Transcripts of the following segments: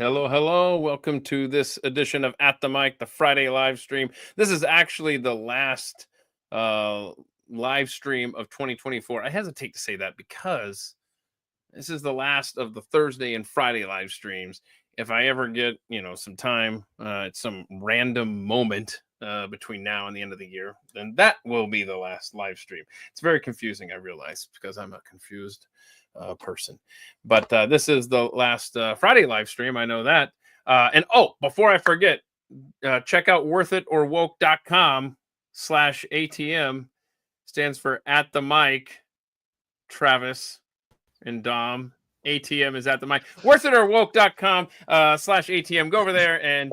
Hello, hello. Welcome to this edition of At the Mic, the Friday live stream. This is actually the last live stream of 2024. I hesitate to say that because this is the last of the Thursday and Friday live streams. If I ever get, some time at some random moment between now and the end of the year, then that will be the last live stream. It's very confusing, I realize, because I'm a confused person. But this is the last Friday live stream. I know that. And before I forget, check out worthitoworwoke.com/ATM. Stands for At the Mic, Travis and Dom. ATM is At the Mic. Worthitoworwoke.com/ATM. Go over there and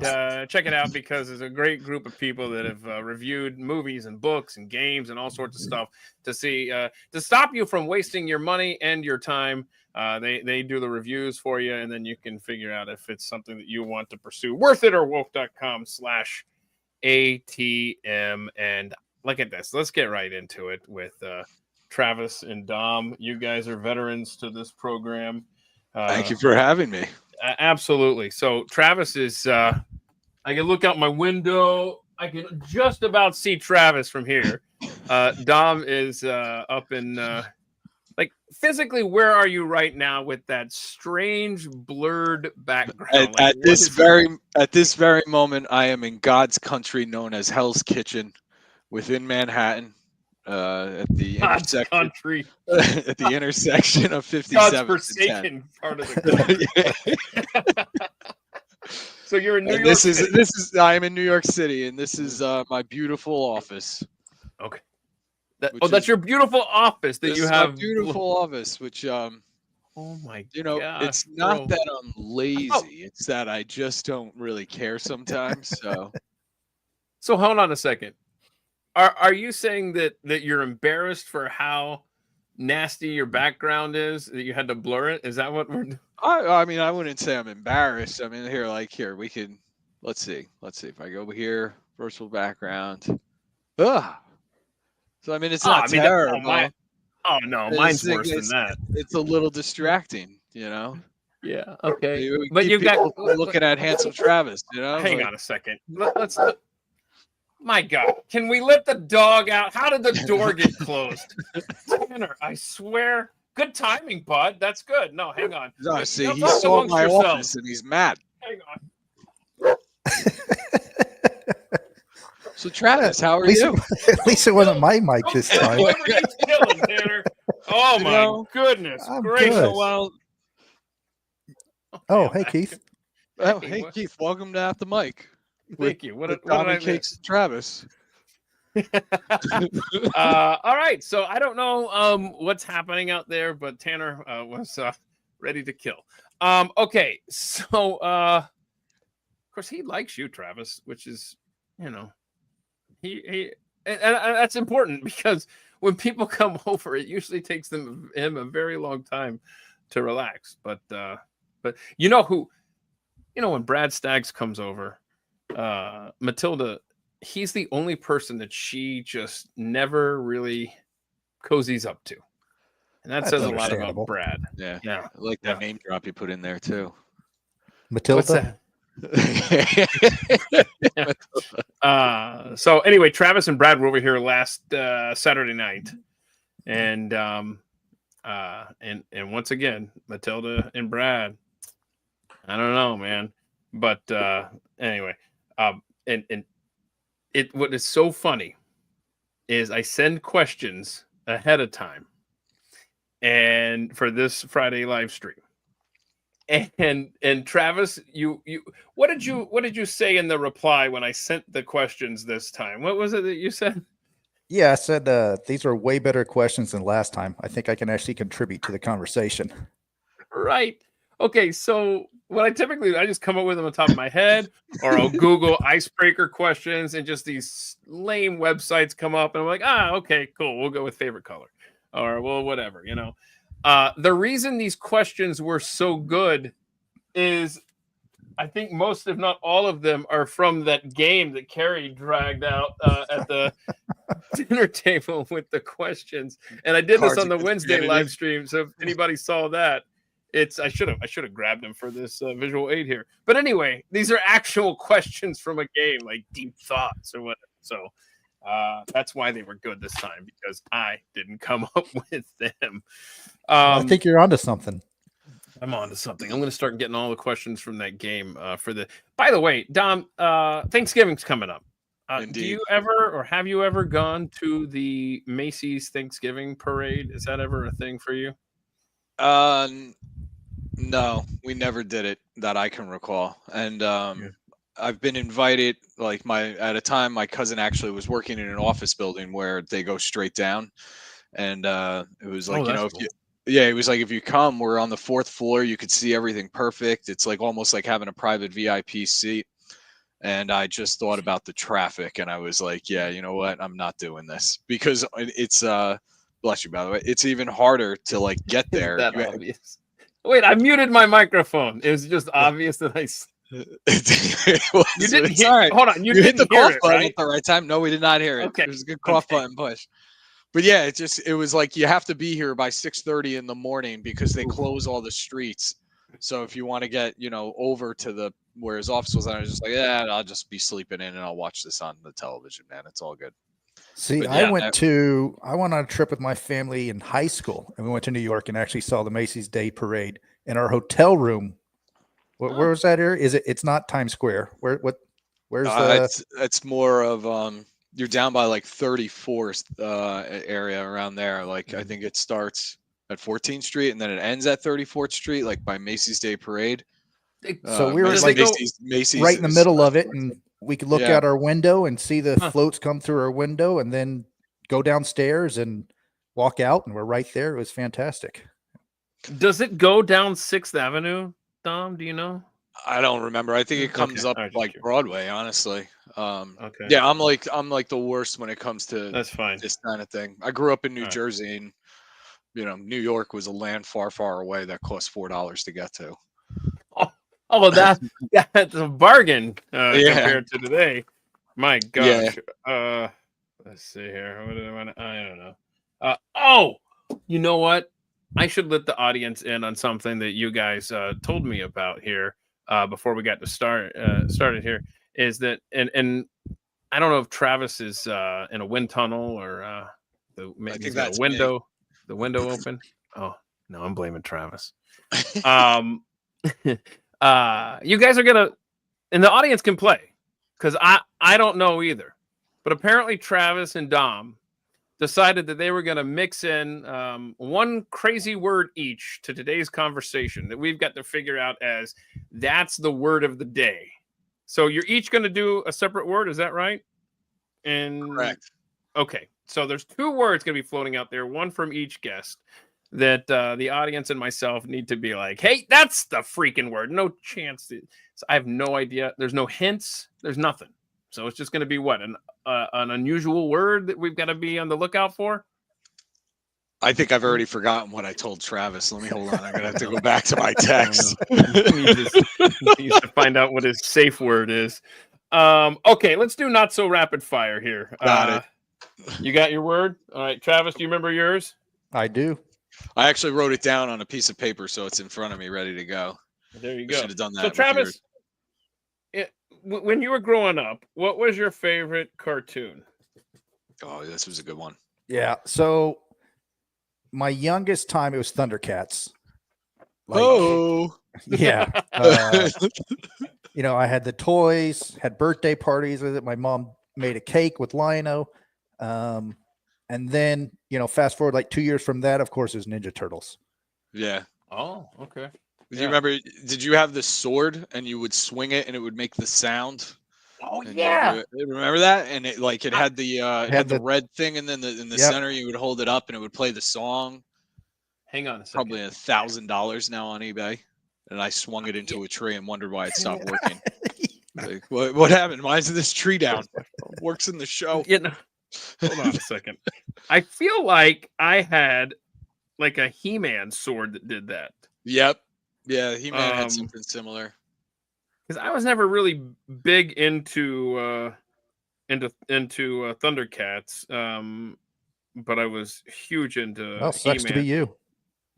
check it out, because there's a great group of people that have reviewed movies and books and games and all sorts of stuff to see to stop you from wasting your money and your time. They do the reviews for you, and then you can figure out if it's something that you want to pursue. Worthitoworwoke.com/ATM. And look at this. Let's get right into it with Travis and Dom. You guys are veterans to this program. Thank you for having me. Absolutely. So Travis is, I can look out my window. I can just about see Travis from here. Dom is up in, physically, where are you right now with that strange blurred background? At this very moment, I am in God's country known as Hell's Kitchen within Manhattan. At the intersection, at the intersection of 57 forsaken part of the country. So you're in New York. This is I am in New York City, and this is my beautiful office. Okay. That's your beautiful office that you have. Beautiful office, which oh my gosh, it's not that I'm lazy. It's that I just don't really care sometimes. So hold on a second. Are you saying that you're embarrassed for how nasty your background is, that you had to blur it? Is that what we're doing? I mean, I wouldn't say I'm embarrassed. I mean, here we can, let's see if I go over here, virtual background. Ugh. So I mean, it's not terrible. Mine's worse than that. It's a little distracting, Yeah. Okay. But you've got looking at handsome Travis, Hang on a second. Let's. My God, can we let the dog out? How did the door get closed? Tanner, I swear. Good timing, bud. That's good. No, hang on. No, see, he saw my office and he's mad. Hang on. So, Travis, how are you? At least it wasn't my mic this time. Killing, Tanner. Oh, my goodness. Great. Well, hey, Keith. Oh, hey, Keith. Welcome to At the Mic. Thank you. What did I Cakes Travis. All right. So I don't know what's happening out there, but Tanner was ready to kill. Okay. So of course he likes you, Travis, which is, he and that's important, because when people come over, it usually takes him a very long time to relax. But when Brad Staggs comes over, Matilda, he's the only person that she just never really cozies up to, and that says a lot about Brad. Yeah. I like that name drop you put in there too. Matilda. So anyway, Travis and Brad were over here last Saturday night, and once again, Matilda and Brad, I don't know, man, but anyway. What is so funny is I send questions ahead of time, and for this Friday live stream, and Travis, what did you say in the reply when I sent the questions this time? What was it that you said? Yeah, I said these are way better questions than last time. I think I can actually contribute to the conversation. Right. Okay, so what I just come up with them on top of my head, or I'll Google icebreaker questions, and just these lame websites come up, and I'm like, okay, cool. We'll go with favorite color, or well, whatever, The reason these questions were so good is I think most, if not all of them, are from that game that Carrie dragged out at the dinner table with the questions. And I did this on the Wednesday live stream, so if anybody saw that, I should have grabbed him for this visual aid here. But anyway, these are actual questions from a game, like deep thoughts or whatever. So that's why they were good this time, because I didn't come up with them. I think you're onto something. I'm on to something. I'm going to start getting all the questions from that game for the. By the way, Dom, Thanksgiving's coming up. Do you ever, or have you ever gone to the Macy's Thanksgiving parade? Is that ever a thing for you? No, we never did it that I can recall. And I've been invited. Like at a time, my cousin actually was working in an office building where they go straight down, and it was like, cool. it was like, if you come, we're on the 4th floor. You could see everything perfect. It's like almost like having a private VIP seat. And I just thought about the traffic, and I was like, yeah, you know what? I'm not doing this, because it's bless you, by the way. It's even harder to like get there. That obvious. Wait, I muted my microphone. It was just obvious that I. You didn't hear. Right. Hold on, you hit the cough button right? at the right time. No, we did not hear it. Okay, it was a good cough button push. But yeah, it was like you have to be here by 6:30 in the morning because they close all the streets. So if you want to get, over to where his office was, I was just like, yeah, I'll just be sleeping in and I'll watch this on the television, man. It's all good. See, I went on a trip with my family in high school, and we went to New York and actually saw the Macy's Day Parade in our hotel room. Where was that area? It's not Times Square. Where's it's more of you're down by like 34th area around there. Like I think it starts at 14th Street and then it ends at 34th Street, like by Macy's Day Parade. So we were Macy's right in the middle of it, and we could look out our window and see the floats come through our window, and then go downstairs and walk out, and we're right there. It was fantastic. Does it go down 6th Avenue, Dom? Do you know? I don't remember. I think it comes up like Broadway, honestly. Okay. Yeah, I'm like the worst when it comes to that's fine. This kind of thing. I grew up in New Jersey, and New York was a land far, far away that cost $4 to get to. Oh, that's a bargain compared to today. My gosh. Yeah. Let's see here. I don't know. You know what? I should let the audience in on something that you guys told me about here before we got to started here. Is that and I don't know if Travis is in a wind tunnel or maybe he's got a window. The window open. Oh no, I'm blaming Travis. You guys are gonna, and the audience can play, because I don't know either, but apparently Travis and Dom decided that they were going to mix in one crazy word each to today's conversation that we've got to figure out as that's the word of the day. So you're each going to do a separate word, is that right? And correct. Okay, so there's 2 words going to be floating out there, one from each guest, that the audience and myself need to be like, hey, that's the freaking word. No chance. I have no idea. There's no hints. There's nothing. So it's just going to be what? An unusual word that we've got to be on the lookout for? I think I've already forgotten what I told Travis. Let me hold on. I'm going to have to go back to my text. He needs to find out what his safe word is. Okay, let's do not so rapid fire here. Got it. You got your word? All right, Travis, do you remember yours? I do. I actually wrote it down on a piece of paper, so it's in front of me, ready to go. There you go. Should have done that. So, Travis, when you were growing up, what was your favorite cartoon? Oh, this was a good one. Yeah. So, my youngest time, it was Thundercats. Yeah. I had the toys, had birthday parties with it. My mom made a cake with Lion-O. And then, fast forward like 2 years from that, of course, it was Ninja Turtles. Yeah. Oh, okay. Do you remember, did you have the sword and you would swing it and it would make the sound? Oh, yeah. Remember that? And it had the red thing, and then in the center you would hold it up and it would play the song. Hang on a second. Probably $1,000 now on eBay. And I swung it into a tree and wondered why it stopped working. Like, what happened? Why is this tree down? Works in the show. Hold on a second. I feel like I had like a He-Man sword that did that. Yep. Yeah, He-Man had something similar. Because I was never really big into Thundercats, but I was huge into. Well, sucks to be you.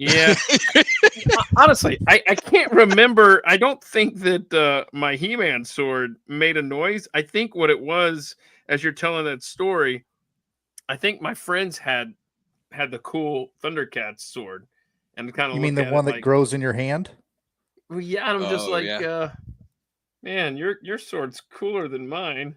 Yeah. Honestly, I can't remember. I don't think that my He-Man sword made a noise. I think what it was, as you're telling that story, I think my friends had the cool Thundercats sword, and kind of You mean look the at one it that like, grows in your hand? well, yeah. And I'm just Oh like, yeah. man, your sword's cooler than mine.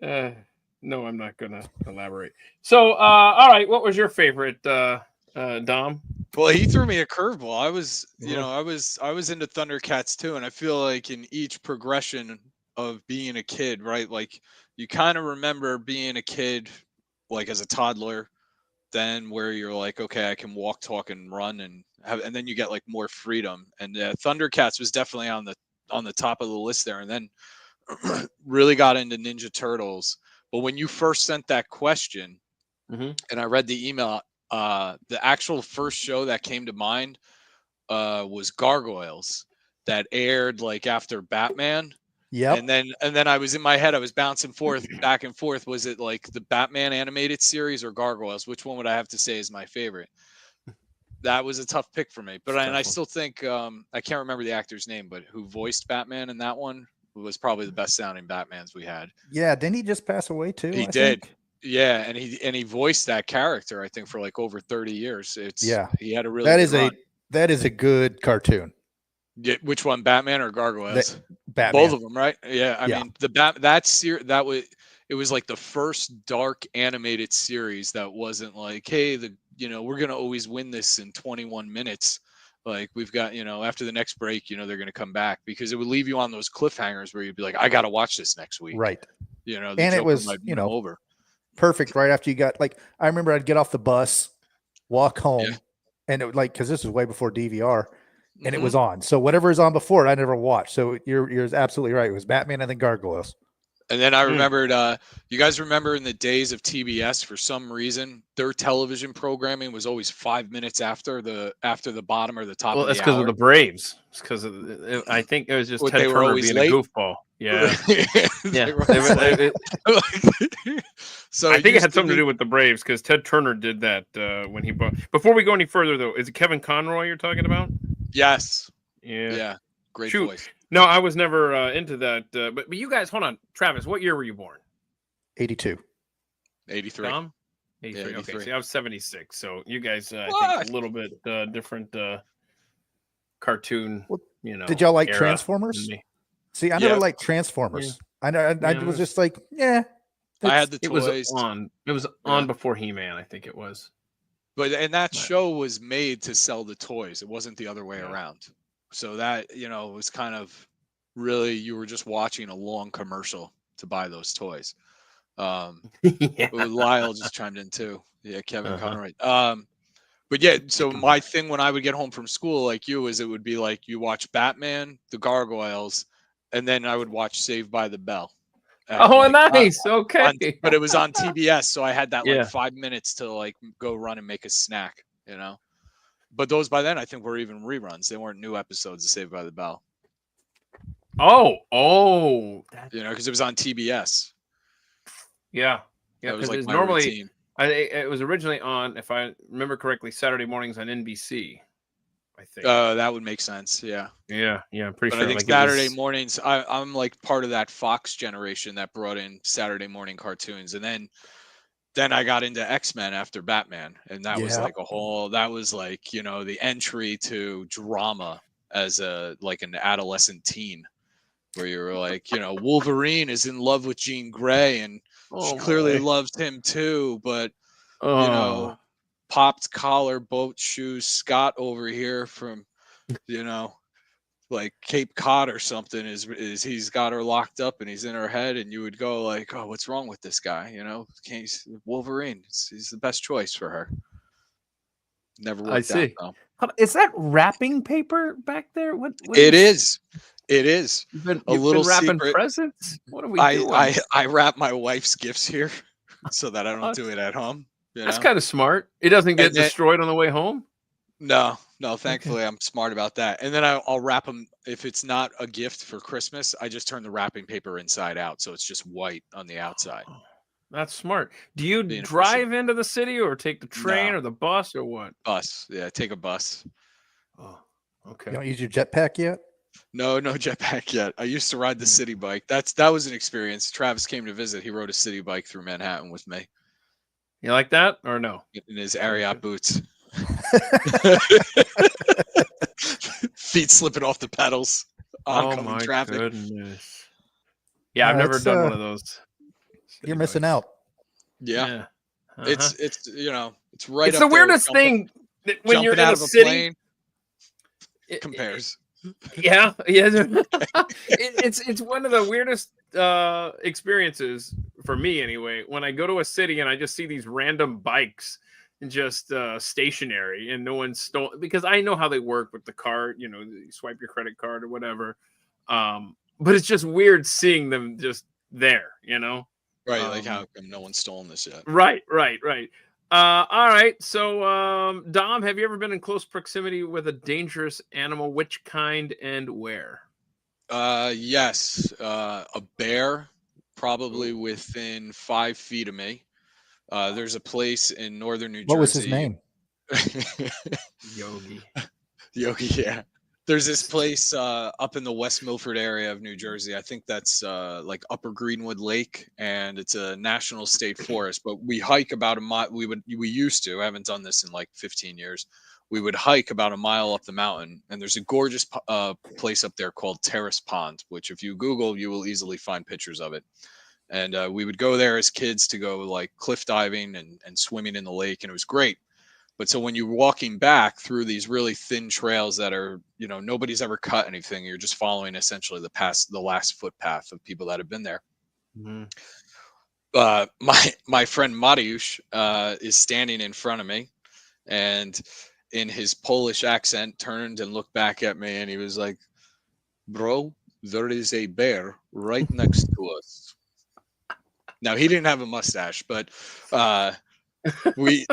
No, I'm not gonna elaborate. So, all right, what was your favorite, Dom? Well, he threw me a curveball. I was, Mhm. I was into Thundercats too, and I feel like in each progression of being a kid, right? Like you kind of remember being a kid, like as a toddler, then where you're like, okay, I can walk, talk, and run, and have, and then you get like more freedom. And Thundercats was definitely on the top of the list there, and then really got into Ninja Turtles. But when you first sent that question, Mhm. and I read the email, the actual first show that came to mind was Gargoyles, that aired like after Batman. Yep. And then I was in my head, I was bouncing forth back and forth. Was it like the Batman animated series or Gargoyles? Which one would I have to say is my favorite? That was a tough pick for me. But I still think I can't remember the actor's name, but who voiced Batman in that one was probably the best sounding Batmans we had. Yeah. Didn't he just pass away too? He I did. think. Yeah, and he voiced that character, I think, for like over 30 years. Yeah. He had a really That good is run. that is a good cartoon. Yeah, which one, Batman or That Gargoyles? Batman. Both of them, right? Yeah, I Yeah. mean that was, it was like the first dark animated series that wasn't like, hey, we're gonna always win this in 21 minutes. Like we've got, after the next break, they're gonna come back, because it would leave you on those cliffhangers where you'd be like, I gotta watch this next week. Right. The And it Joker was, might win them over. perfect right after you got like, I remember I'd get off the bus, walk home, Yeah. and it would like, because this was way before DVR, and it Mhm. was on. So whatever is on before it, I never watched. So you're absolutely right. It was Batman and then Gargoyles. And then I remembered, you guys remember in the days of TBS, for some reason, their television programming was always 5 minutes after the bottom or the top Well, of that's the because of hour. the Braves. It's because I think it was just What, Ted they were Turner always being a late? goofball. Yeah, They were They always were- late. So I think it used had something to be- do with the Braves because Ted Turner did that when he bought. Before we go any further, though, is it Kevin Conroy you're talking about? Yes. Yeah. Yeah. Great Shoot. voice. No, I was never into that. But you guys, hold on, Travis. What year were you born? 82. 83. Tom? Yeah, 83. Okay, 83. see, I was 76. So you guys, I think, What? a little bit different cartoon. Well, did y'all like era Transformers? than me. See, I Yeah. never liked Transformers. I know. I Yeah, was just like, yeah. I had the It was toys. on. It was on before He-Man. I think it was. And that Right. show was made to sell the toys. It wasn't the other way Yeah. around. So that, was kind of really, you were just watching a long commercial to buy those toys. Yeah. Lyle just chimed in too. Yeah, Kevin Uh-huh. Conroy. But yeah, so my thing when I would get home from school, like you, is it would be like you watch Batman, the Gargoyles, and then I would watch Saved by the Bell. Oh, Like, nice. Okay. but it was on TBS, so I had that like Yeah. 5 minutes to like go run and make a snack, But those by then I think were even reruns. They weren't new episodes of Saved by the Bell, Oh. because it was on TBS. Yeah. Yeah. That was Because like it's my normally, routine. it was originally on, if I remember correctly, Saturday mornings on NBC. I think. That would make sense. Yeah. Yeah. I'm pretty But sure. I think like Saturday mornings, I'm like part of that Fox generation that brought in Saturday morning cartoons. And then I got into X-Men after Batman. And that was Yeah. like that was like, the entry to drama as like an adolescent teen, where you were like, Wolverine is in love with Jean Grey and she clearly loves him too. But, popped collar, boat shoes, Scott over here from, like Cape Cod or something is he's got her locked up and he's in her head, and you would go like, oh, what's wrong with this guy? Wolverine, he's the best choice for her. Never worked I see. out though. Is that wrapping paper back there? What it is. It is. You've been little wrapping secret. presents? What are we doing? I wrap my wife's gifts here so that I don't do it at home. That's kind of smart. It doesn't get then- destroyed on the way home. No, thankfully I'm smart about that. And then I'll wrap them. If it's not a gift for Christmas, I just turn the wrapping paper inside out, so it's just white on the outside. That's smart. Do you Being drive into the city or take the train No. or the bus or what? Bus. Yeah, take a bus. Oh, You okay. don't use your jetpack yet? No jetpack yet. I used to ride the city bike. That was an experience. Travis came to visit. He rode a city bike through Manhattan with me You like that or no? in his Ariat boots. Feet slipping off the pedals. Oh Oncoming my traffic. goodness. Yeah, I've never done one of those. You're missing out. Yeah. Uh-huh. It's it's right It's up the there with weirdest thing that when you're jumping in out a of a city. plane. Compares. Yeah. It's one of the weirdest experiences for me anyway, when I go to a city and I just see these random bikes and just stationary and no one's stolen, because I know how they work with the card, you swipe your credit card or whatever. But it's just weird seeing them just there, Right, like how come no one's stolen this yet? Right. All right. So, Dom, have you ever been in close proximity with a dangerous animal? Which kind and where? Yes. A bear, probably within 5 feet of me. There's a place in northern New Jersey. What was his name? Yogi. Yogi, yeah. There's this place up in the West Milford area of New Jersey. I think that's like Upper Greenwood Lake, and it's a national state forest. But we hike about a mile. We used to. I haven't done this in like 15 years. We would hike about a mile up the mountain, and there's a gorgeous place up there called Terrace Pond, which if you Google, you will easily find pictures of it. And we would go there as kids to go like cliff diving and swimming in the lake, and it was great. But so when you're walking back through these really thin trails that are, nobody's ever cut anything, you're just following essentially the last footpath of people that have been there. Mm-hmm. My friend Mariusz is standing in front of me, and in his Polish accent turned and looked back at me, and he was like, "Bro, there is a bear right next to us." Now he didn't have a mustache, but we.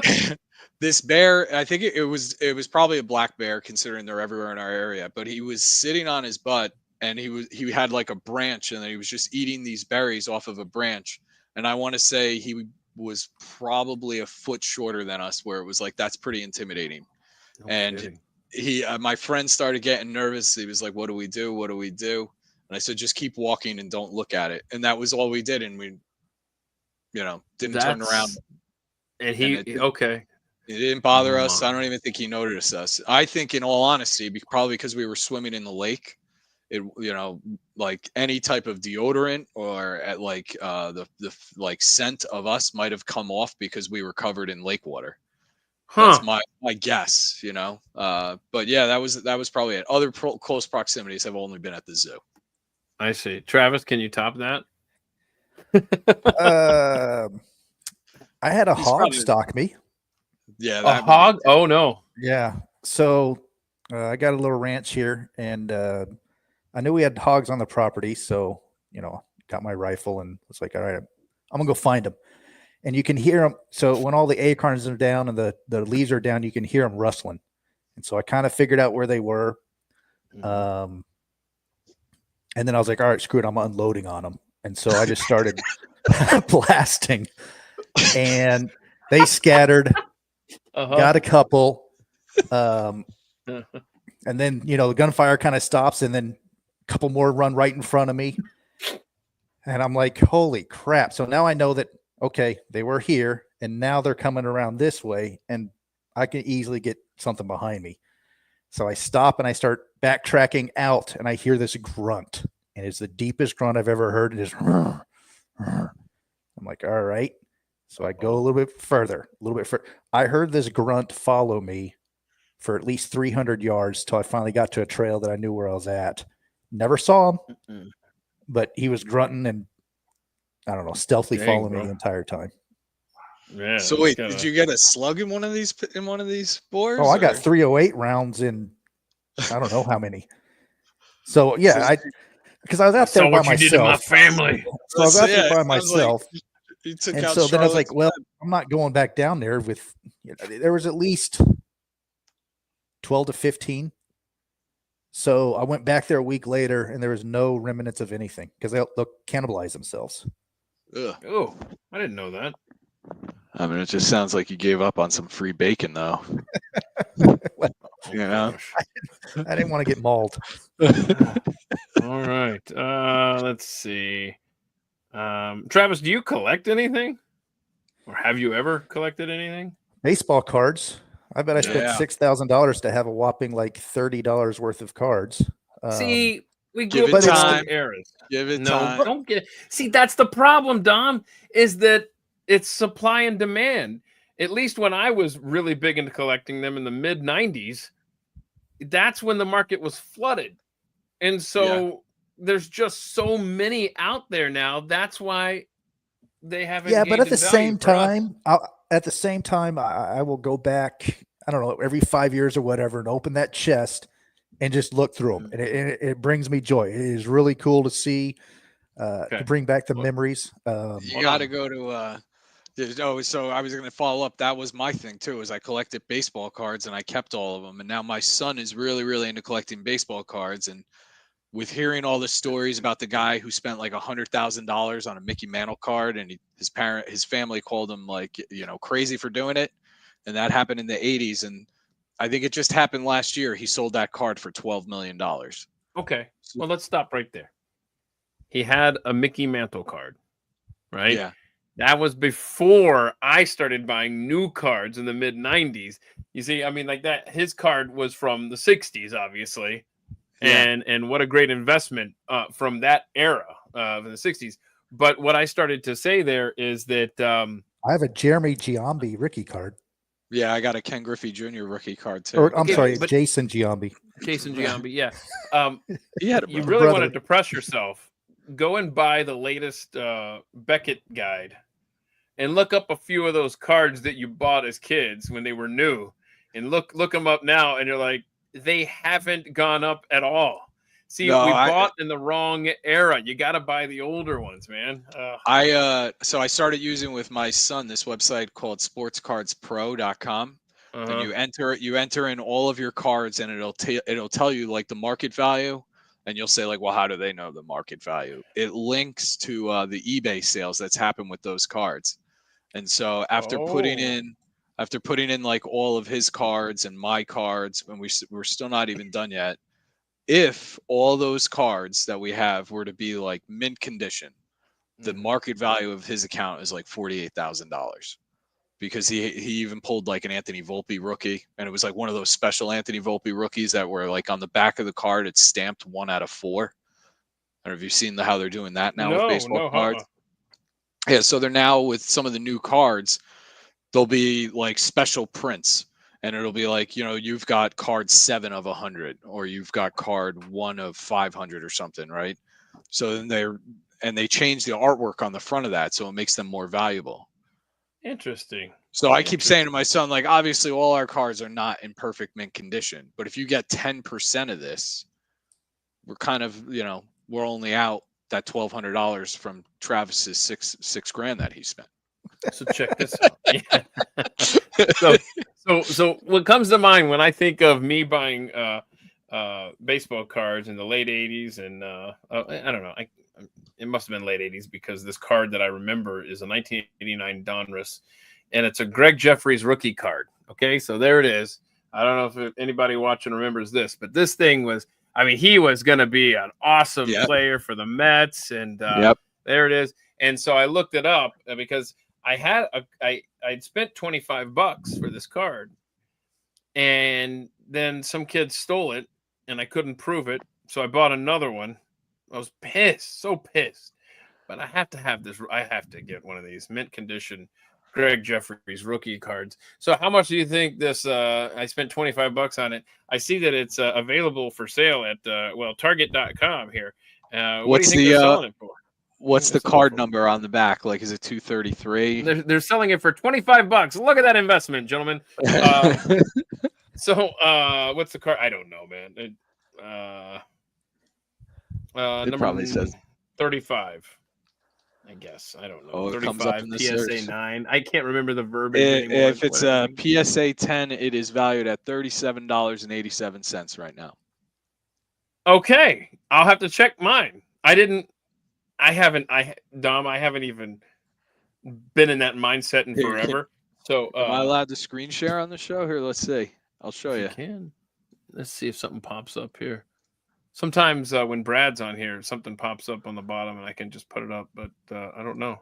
This bear, I think it was probably a black bear, considering they're everywhere in our area. But he was sitting on his butt, and he had like a branch, and he was just eating these berries off of a branch. And I want to say he was probably a foot shorter than us, where it was like that's pretty intimidating. No and kidding. My friend started getting nervous. He was like, "What do we do? What do we do?" And I said, "Just keep walking and don't look at it." And that was all we did, and we, didn't turn around. And okay. It didn't bother us. I don't even think he noticed us. I think, in all honesty, probably because we were swimming in the lake, it, like any type of deodorant or at like the like scent of us might have come off because we were covered in lake water. That's my guess, But yeah, that was probably it. Other close proximities have only been at the zoo. I see. Travis, can you top that? I had a hog stalk me. Yeah, a hog. Oh no. Yeah. So I got a little ranch here, and I knew we had hogs on the property, so got my rifle and was like, all right, I'm gonna go find them. And you can hear them. So when all the acorns are down and the leaves are down, you can hear them rustling. And so I kind of figured out where they were. And then I was like, all right, screw it, I'm unloading on them. And so I just started blasting, and they scattered. Got a couple, and then the gunfire kind of stops, and then a couple more run right in front of me, and I'm like, holy crap. So now I know that, okay, they were here, and now they're coming around this way, and I can easily get something behind me. So I stop and I start backtracking out, and I hear this grunt, and it's the deepest grunt I've ever heard. It is, I'm like, all right. So I go a little bit further. I heard this grunt follow me for at least 300 yards till I finally got to a trail that I knew where I was at. Never saw him, but he was grunting and, I don't know, stealthily following me the entire time. Yeah. So wait, did you get a slug in one of these boars? Oh, I got 308 rounds in, I don't know how many. So yeah, because I was out there by myself. You did to my family. So I was out there by myself. And so then I was like, well, I'm not going back down there with, there was at least 12 to 15. So I went back there a week later, and there was no remnants of anything because they'll cannibalize themselves. Ugh. Oh, I didn't know that. I mean, it just sounds like you gave up on some free bacon, though. Well, You know? Gosh. I didn't want to get mauled. All right. Let's see. Travis, do you collect anything? Or have you ever collected anything? Baseball cards. I bet I spent Yeah. $6,000 to have a whopping like $30 worth of cards. See, we give grew up it in time. different eras. Give it No, time. don't get. See, that's the problem, Dom, is that it's supply and demand. At least when I was really big into collecting them in the mid 90s, that's when the market was flooded. And so there's just so many out there now. That's why they haven't. Yeah, but gained at the in value same for us. time, I will go back, I don't know, every 5 years or whatever, and open that chest and just look through them. And it brings me joy. It is really cool to see, Okay. to bring back the Well, memories. You got to go to so I was going to follow up. That was my thing too, is I collected baseball cards and I kept all of them. And now my son is really, really into collecting baseball cards. And with hearing all the stories about the guy who spent like $100,000 on a Mickey Mantle card, and his family called him like, crazy for doing it. And that happened in the 80s. And I think it just happened last year. He sold that card for $12 million. Okay. Well, let's stop right there. He had a Mickey Mantle card, right? Yeah. That was before I started buying new cards in the mid 90s. You see, I mean, like that, his card was from the 60s, obviously. Yeah. And what a great investment from that era of the 60s. But what I started to say there is that I have a Jeremy Giambi rookie card. Yeah, I got a Ken Griffey Jr. rookie card too. Or I'm Okay, sorry, but- Jason Giambi. Jason Giambi, yeah. He had a You brother. really want to depress yourself, go and buy the latest Beckett guide and look up a few of those cards that you bought as kids when they were new, and look them up now, and you're like, they haven't gone up at all. See, No, we bought in the wrong era. You got to buy the older ones, man. So I started using with my son this website called sportscardspro.com. And you enter in all of your cards, and it'll tell you like the market value, and you'll say like, well, how do they know the market value? It links to the eBay sales that's happened with those cards. And so after putting in like all of his cards and my cards, and we're still not even done yet. If all those cards that we have were to be like mint condition, the market value of his account is like $48,000, because he even pulled like an Anthony Volpe rookie, and it was like one of those special Anthony Volpe rookies that were like on the back of the card, it's stamped 1 out of 4. I don't know if you've seen how they're doing that now with baseball cards. Yeah, so they're now with some of the new cards, there'll be like special prints, and it'll be like, you've got card 7 of 100, or you've got card 1 of 500 or something, right? So then they change the artwork on the front of that, so it makes them more valuable. Interesting. So I keep saying to my son, like, obviously all our cars are not in perfect mint condition, but if you get 10% of this, we're kind of, we're only out that $1,200 from Travis's six grand that he spent. So check this out. Yeah. So what comes to mind when I think of me buying baseball cards in the late 80s, and I don't know, it must have been late 80s, because this card that I remember is a 1989 Donruss, and it's a Greg Jeffries rookie card. Okay, so there it is. I don't know if anybody watching remembers this, but this thing was, I mean, he was going to be an awesome player for the Mets, and there it is. And so I looked it up because I'd spent $25 for this card, and then some kid stole it, and I couldn't prove it, so I bought another one. I was pissed, so pissed, but I have to have this. I have to get one of these mint condition Greg Jeffries rookie cards. So how much do you think this? I spent $25 on it. I see that it's available for sale at Target.com here. What do you think they're selling it for? What's the card number on the back? Like, is it 233? They're selling it for $25. Look at that investment, gentlemen. So what's the card? I don't know, man. It number probably says 35. I guess. I don't know. Oh, it 35 comes up in the PSA search. 9. I can't remember the verbiage anymore. If it's a PSA 10, it is valued at $37.87 right now. Okay. I'll have to check mine. I didn't Dom, I haven't even been in that mindset in forever. So am I allowed to screen share on the show? Here, let's see. I'll show you. You can. Let's see if something pops up here. Sometimes when Brad's on here, something pops up on the bottom and I can just put it up, but I don't know.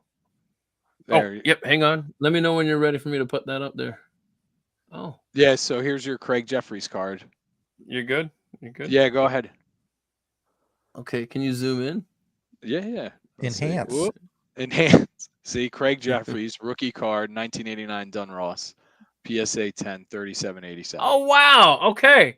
There. Oh, yep. Hang on. Let me know when you're ready for me to put that up there. Oh. Yeah, so here's your Craig Jeffries card. You're good? You're good? Yeah, go ahead. Okay, can you zoom in? Yeah. Enhance. Enhance. See, Craig Jeffries, rookie card, 1989 Dunross, PSA 10, 37.87. Oh, wow. Okay.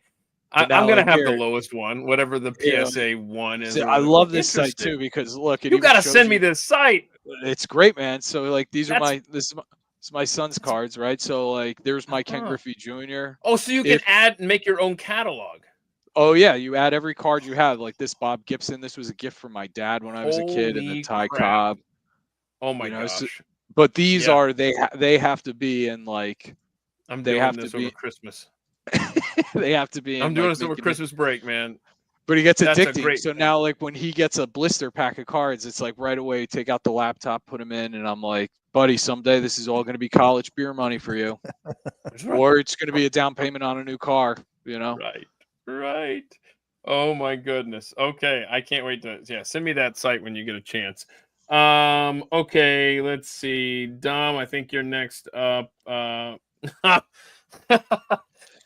I'm going to have here, the lowest one, whatever the PSA 1 is. See, I love this site too because look, you got to send me this site. It's great, man. So like these are this is my son's cards, right? So like there's my Ken Griffey Jr. Oh, so you can add and make your own catalog. Oh yeah, you add every card you have. Like this Bob Gibson, this was a gift from my dad when I was a kid, and the Ty Cobb. Oh my gosh! So, but these are they have to be in like they have to be over Christmas. They have to be. I'm doing this over Christmas break, man. But he gets addicting. So now, like when he gets a blister pack of cards, it's like right away, take out the laptop, put them in, and I'm like, buddy, someday this is all going to be college beer money for you, or it's going to be a down payment on a new car. You know? Right. Oh my goodness. Okay, I can't wait to send me that site when you get a chance. Okay, let's see. Dom, I think you're next up.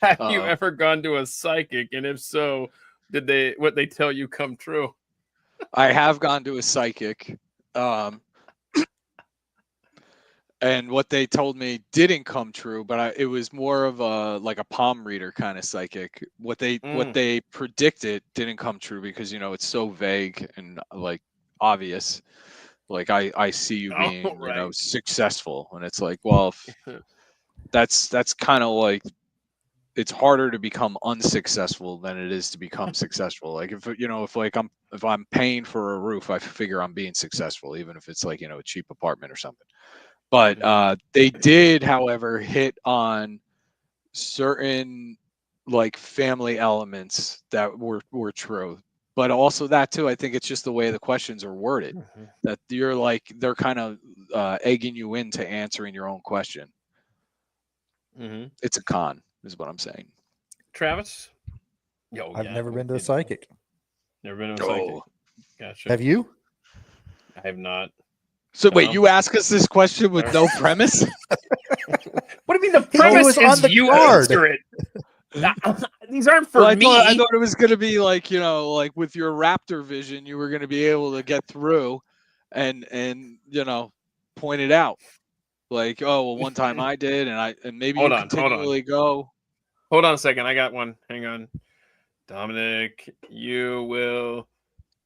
Have you ever gone to a psychic? And if so, did what they tell you come true? I have gone to a psychic. And what they told me didn't come true, but it was more of a palm reader kind of psychic. What they predicted didn't come true because it's so vague and like obvious. Like I see you being successful, and it's like, well, that's kind of like it's harder to become unsuccessful than it is to become successful. Like if I'm paying for a roof, I figure I'm being successful, even if it's like a cheap apartment or something. But they did, however, hit on certain like family elements that were true. But also that too, I think it's just the way the questions are worded that they're kind of egging you into answering your own question. It's a con, is what I'm saying. Travis? I've never been to a psychic. Never been to a psychic. Gotcha. Have you? I have not. So wait, you ask us this question with no premise? What do you mean the premise is you answer it? These aren't for me. I thought it was going to be like, like with your Raptor vision, you were going to be able to get through and point it out. Like, oh, well, one time I did, and maybe you continually go. Hold on a second. I got one. Hang on. Dominic, you will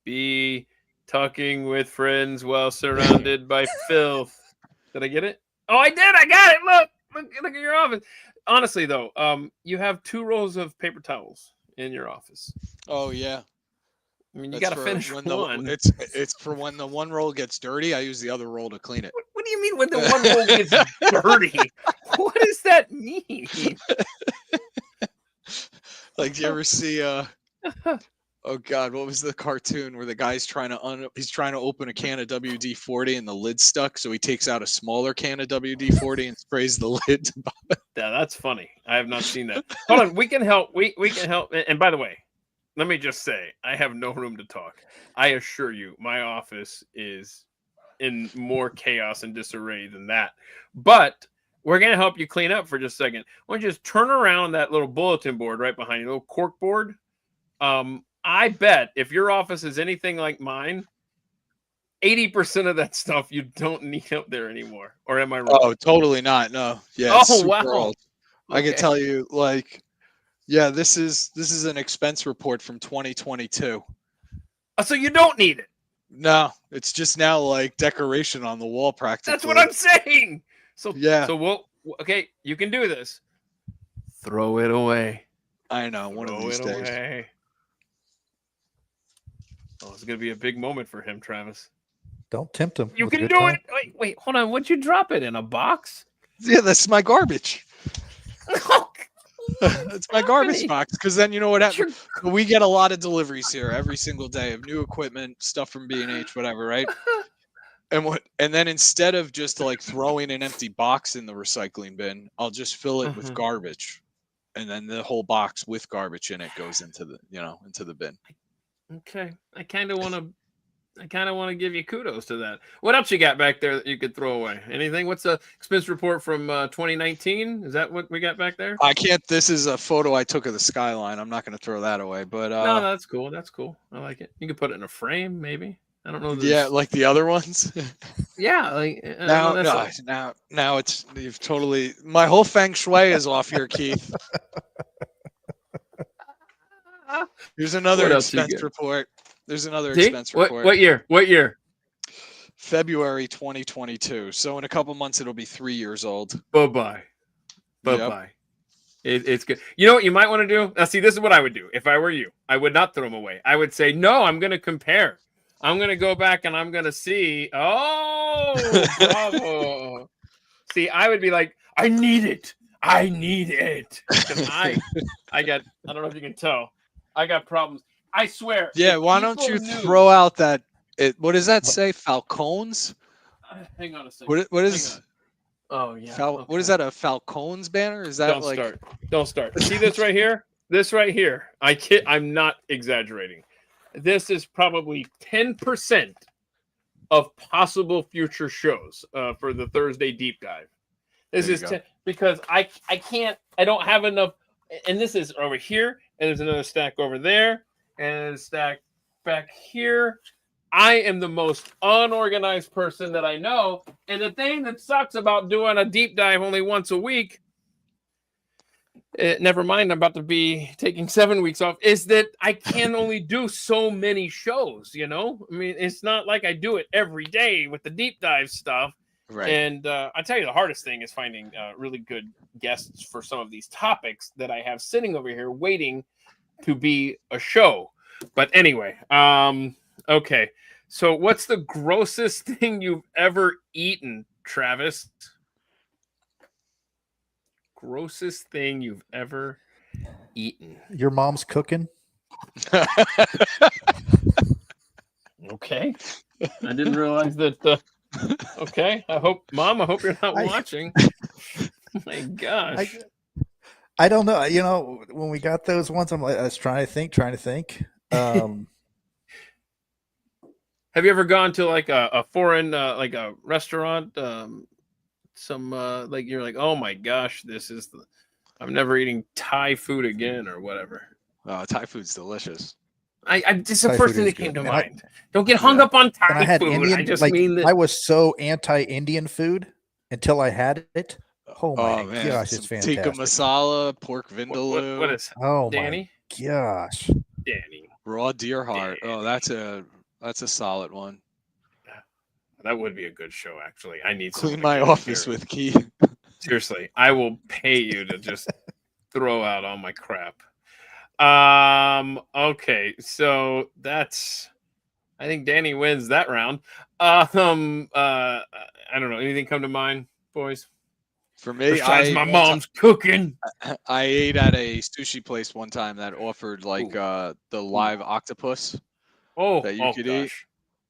be talking with friends while surrounded by filth. Did I get it? Oh, I did. I got it. Look at your office. Honestly, though, you have 2 rolls of paper towels in your office. Oh, yeah. I mean, you got to finish one. It's for when the one roll gets dirty. I use the other roll to clean it. What do you mean when the one roll gets dirty? What does that mean? Like, do you ever see oh God, what was the cartoon where the guy's trying to open a can of WD-40 and the lid's stuck, so he takes out a smaller can of WD-40 and sprays the lid. Yeah, that's funny. I have not seen that. Hold on, we can help. We can help. And by the way, let me just say, I have no room to talk. I assure you, my office is in more chaos and disarray than that. But we're going to help you clean up for just a second. Why don't you just turn around that little bulletin board right behind you, little cork board? I bet if your office is anything like mine, 80% of that stuff you don't need up there anymore. Or am I wrong? Oh, totally not. No. Yeah. Oh, wow. Old. Okay. I can tell you, like, yeah, this is an expense report from 2022. So you don't need it? No, it's just now like decoration on the wall practically. That's what I'm saying. So yeah. So you can do this. Throw it away. I know. One of these days. Away. Oh, it's going to be a big moment for him, Travis. Don't tempt him. You can do it. Wait, hold on. What'd you drop it in? A box? Yeah, that's my garbage. It's my garbage box, because then you know what happens. Your- We get a lot of deliveries here every single day of new equipment, stuff from B&H, whatever, right? And then instead of just like throwing an empty box in the recycling bin, I'll just fill it with garbage, and then the whole box with garbage in it goes into the bin. Okay, I kind of want to give you kudos to that. What else you got back there that you could throw away? Anything? What's the expense report from 2019? Is that what we got back there? I can't. This is a photo I took of the skyline. I'm not going to throw that away. But no, that's cool. That's cool. I like it. You could put it in a frame, maybe. I don't know. Yeah, like the other ones. Yeah, like now it's you've totally. My whole feng shui is off here, Keith. Here's another expense report. There's another expense report. What year? What year? February 2022. So in a couple months, it'll be 3 years old. Bye-bye. Bye-bye. Yep. It's good. You know what you might want to do? Now, see, this is what I would do if I were you. I would not throw them away. I would say, no, I'm going to compare. I'm going to go back and I'm going to see. Oh, bravo. See, I would be like, I need it. I need it. Because I don't know if you can tell. I got problems. I swear. Yeah, why don't you throw out that? What does that say? Falcons? Hang on a second. What is? Oh yeah. Okay. What is that? A Falcons banner? Is that Don't start. See this right here? This right here. I'm not exaggerating. This is probably 10% of possible future shows for the Thursday deep dive. This is because I don't have enough. And this is over here, and there's another stack over there, and a stack back here. I am the most unorganized person that I know. And the thing that sucks about doing a deep dive only once a week, never mind, I'm about to be taking 7 weeks off, is that I can only do so many shows, I mean, it's not like I do it every day with the deep dive stuff. Right. And I tell you, the hardest thing is finding really good guests for some of these topics that I have sitting over here waiting to be a show. But anyway, okay. So what's the grossest thing you've ever eaten, Travis? Grossest thing you've ever eaten? Your mom's cooking? Okay. I didn't realize that. Okay. Mom, I hope you're not watching. My gosh. I don't know. When we got those ones, I was trying to think. Have you ever gone to like a foreign, like a restaurant? Like you're like, oh my gosh, I'm never eating Thai food again or whatever. Thai food's delicious. Just the first thing that came to mind. Don't get hung up on Thai food. Indian, I just mean that I was so anti-Indian food until I had it. Oh my gosh, it's fantastic. Tikka masala, pork vindaloo. What is? Oh Danny? My gosh, Danny. Raw deer heart. Danny. Oh, that's a solid one. That would be a good show, actually. I need clean my office with Keith. Seriously, I will pay you to just throw out all my crap. Okay, so I think Danny wins that round. I don't know. Anything come to mind, boys? For me, my mom's cooking. I ate at a sushi place one time that offered like the live octopus that you could eat,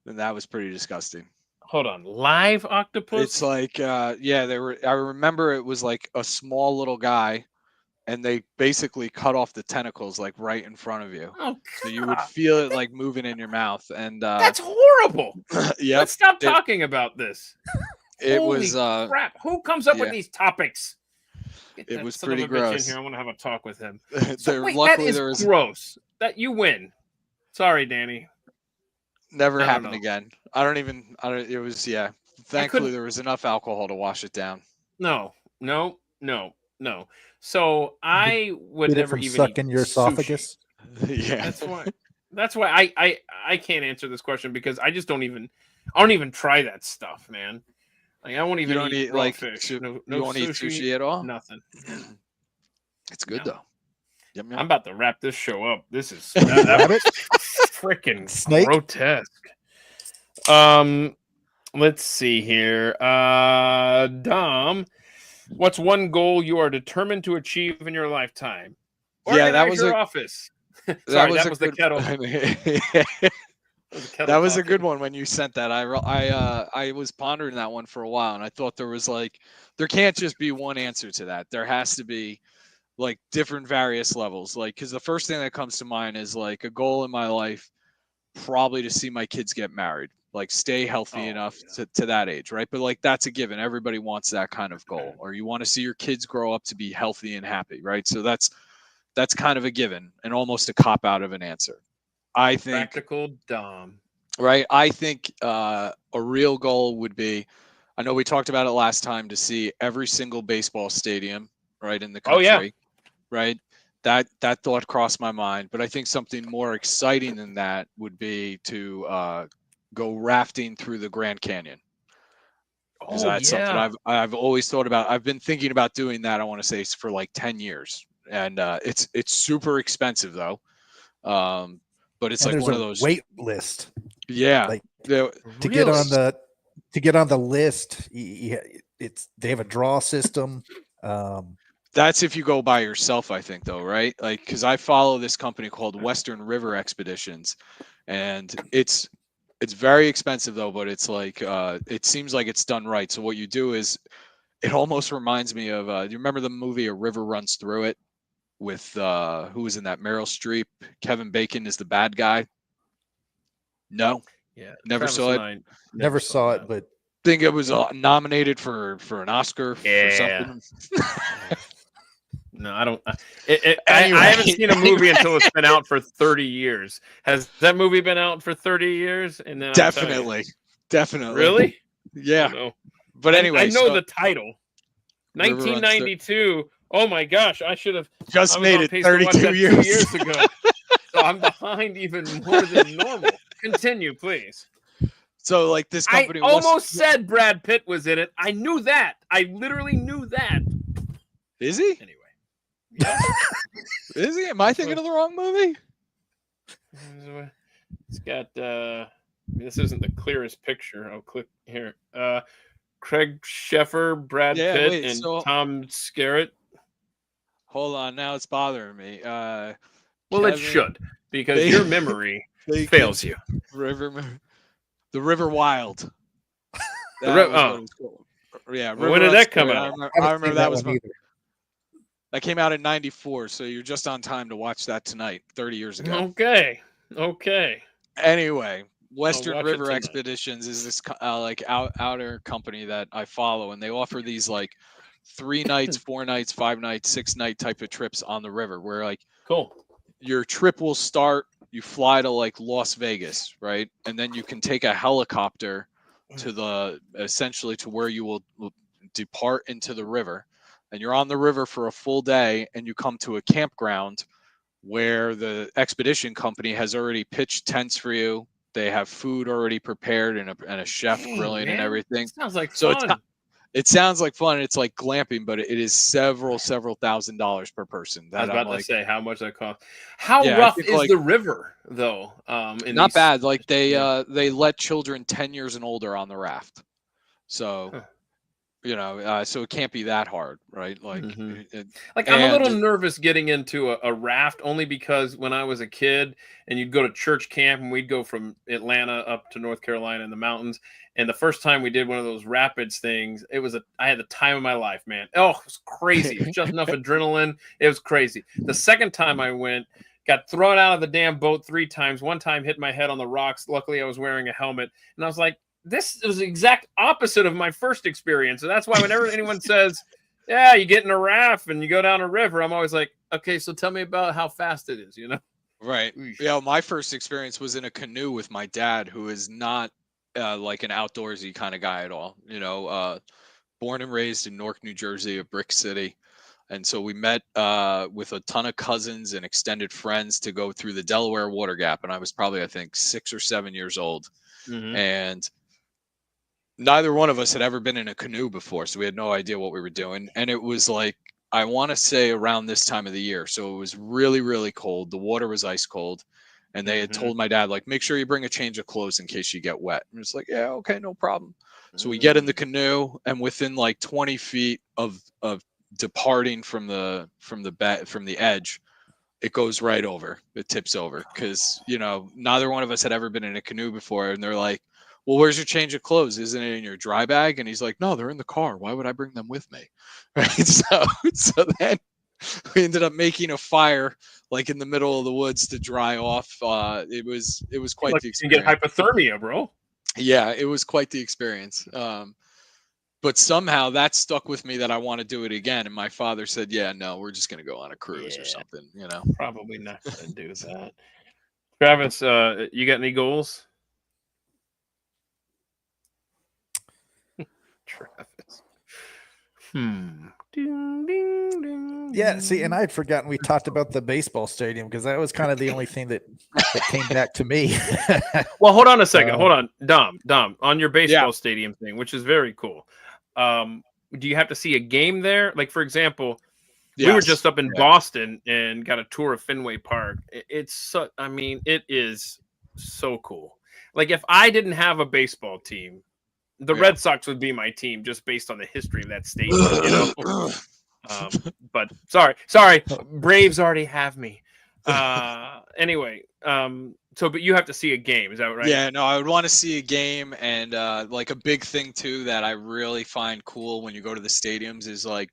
and that was pretty disgusting. Hold on, live octopus? It's like they were. I remember it was like a small little guy, and they basically cut off the tentacles like right in front of you, so you would feel it like moving in your mouth. And that's horrible. Yeah, let's stop talking about this. Holy crap! Who comes up with these topics? It was pretty gross. In here. I want to have a talk with him. That is gross. That you win. Sorry, Danny. Never happened again. It was Thankfully, there was enough alcohol to wash it down. No. So I would never even suck in your esophagus. Yeah, that's why I can't answer this question because I don't even try that stuff, man. Like I won't even eat like fish. No you won't eat sushi at all. Nothing. It's good though. Yum, yum. I'm about to wrap this show up. This is freaking grotesque. Let's see here. Dom, What's one goal you are determined to achieve in your lifetime? Yeah, that Organize was your a office. Sorry, that was the good, kettle. I mean, That was a good one when you sent that. I was pondering that one for a while, and I thought there was like, there can't just be one answer to that. There has to be like different various levels. Like, because the first thing that comes to mind is like a goal in my life, probably to see my kids get married, like stay healthy enough to that age, right? But like that's a given. Everybody wants that kind of goal, or you want to see your kids grow up to be healthy and happy, right? So that's kind of a given and almost a cop out of an answer. I think practical Dom. Right. I think a real goal would be, I know we talked about it last time, to see every single baseball stadium, right, in the Oh, country, yeah. right? That thought crossed my mind, but I think something more exciting than that would be to go rafting through the Grand Canyon. Because that's something I've always thought about. I've been thinking about doing that. I want to say for like 10 years, and it's super expensive though. But it's And like there's one a of those. wait list. Yeah. Like the- to get on the list, they have a draw system. That's if you go by yourself, I think, though, right? Like, because I follow this company called Western River Expeditions, and it's very expensive though, but it's like it seems like it's done right. So what you do is, it almost reminds me of do you remember the movie A River Runs Through It with who was in that? Meryl Streep. Kevin Bacon is the bad guy. No, Yeah, never Travis saw and it. I never saw that. it, but Think it was nominated for an Oscar for something. No, I don't. Anyway, I haven't seen a movie until it's been out for 30 years. Has that movie been out for 30 years? And then Definitely. Really? Yeah. No. But anyway, I know the title. River Runs 1992. Oh my gosh, I should have just made it 32 years. 2 years ago. So I'm behind even more than normal. Continue, please. So like this company I almost said Brad Pitt was in it. I knew that. I literally knew that. Is he? Anyway. Yeah. Is he? Am I thinking of the wrong movie? It's got this isn't the clearest picture. I'll click here. Craig Sheffer, Brad Pitt, and Tom Skerritt. Hold on, now it's bothering me. Well, Kevin, it should, because your memory fails you. The River Wild. Yeah. When did that come out? I remember that was that came out in '94, so you're just on time to watch that tonight, 30 years ago. Okay. Anyway, Western River Expeditions is this like outer company that I follow, and they offer these like 3 nights, 4 nights, 5 nights, 6-night type of trips on the river, where like your trip will start, you fly to like Las Vegas, right? And then you can take a helicopter to essentially to where you will depart into the river, and you're on the river for a full day, and you come to a campground where the expedition company has already pitched tents for you. They have food already prepared and a chef grilling and everything. Sounds like fun. It sounds like fun. It's like glamping, but it is several $1,000s per person. I was about to say how much that costs. How rough is the river, though? Not bad. Like they let children 10 years and older on the raft, so so it can't be that hard, right? Like, I'm a little nervous getting into a raft, only because when I was a kid and you'd go to church camp and we'd go from Atlanta up to North Carolina in the mountains. And the first time we did one of those rapids things, I had the time of my life, man. Oh, it was crazy. It was just enough adrenaline. It was crazy. The second time I went, got thrown out of the damn boat 3 times. One time hit my head on the rocks. Luckily, I was wearing a helmet. And I was like, this is the exact opposite of my first experience. And that's why whenever anyone says, yeah, you get in a raft and you go down a river, I'm always like, okay, so tell me about how fast it is, Right. Yeah, my first experience was in a canoe with my dad, who is not like an outdoorsy kind of guy at all. Born and raised in Newark, New Jersey, a brick city. And so we met with a ton of cousins and extended friends to go through the Delaware Water Gap. And I was probably, I think, 6 or 7 years old. Mm-hmm. And neither one of us had ever been in a canoe before, so we had no idea what we were doing. And it was like, I want to say around this time of the year. So it was really, really cold. The water was ice cold. And they had told my dad, like, make sure you bring a change of clothes in case you get wet. And it's like, yeah, okay, no problem. So we get in the canoe, and within like 20 feet of departing from the edge, it goes right over. It tips over because neither one of us had ever been in a canoe before, and they're like, "Well, where's your change of clothes? Isn't it in your dry bag?" And he's like, "No, they're in the car. Why would I bring them with me?" Right. So then we ended up making a fire like in the middle of the woods to dry off. It was quite the experience. You get hypothermia, bro. Yeah, it was quite the experience. But somehow that stuck with me that I want to do it again. And my father said, "Yeah, no, we're just going to go on a cruise or something." Probably not going to do that. Travis, you got any goals? Travis. Yeah, see, and I had forgotten we talked about the baseball stadium because that was kind of the only thing that came back to me. Well, hold on a second. Hold on. Dom, on your baseball stadium thing, which is very cool. Do you have to see a game there? Like, for example, we were just up in Boston and got a tour of Fenway Park. It is so cool. Like, if I didn't have a baseball team, the Red Sox would be my team just based on the history of that stadium, but sorry, Braves already have me. Anyway, but you have to see a game, is that right? Yeah, no, I would want to see a game, and like a big thing too that I really find cool when you go to the stadiums is like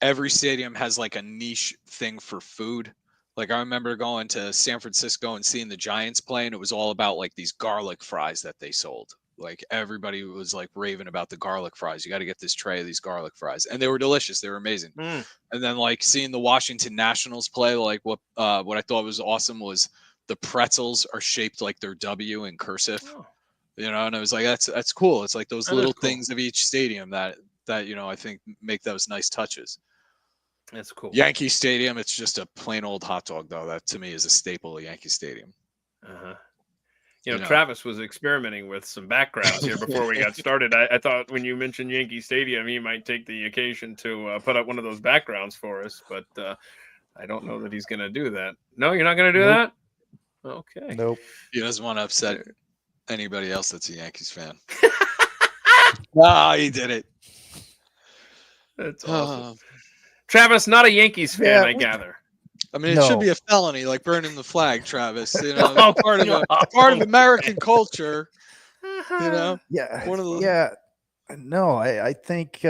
every stadium has like a niche thing for food. Like I remember going to San Francisco and seeing the Giants play, and it was all about like these garlic fries that they sold. Like everybody was like raving about the garlic fries. You got to get this tray of these garlic fries, and they were delicious. They were amazing. And then like seeing the Washington Nationals play, like what I thought was awesome was the pretzels are shaped like their W in cursive. And I was like, that's cool. It's like those little things of each stadium that I think make those nice touches. That's cool. Yankee Stadium, it's just a plain old hot dog though. That to me is a staple of Yankee Stadium. Travis was experimenting with some backgrounds here before we got started. I thought when you mentioned Yankee Stadium, he might take the occasion to put up one of those backgrounds for us, but I don't know that he's going to do that. No, you're not going to do that? Okay. Nope. He doesn't want to upset anybody else that's a Yankees fan. He did it. That's awesome. Travis, not a Yankees fan, I gather. I mean, it should be a felony, like burning the flag, Travis. Part of American culture. Yeah. No, I think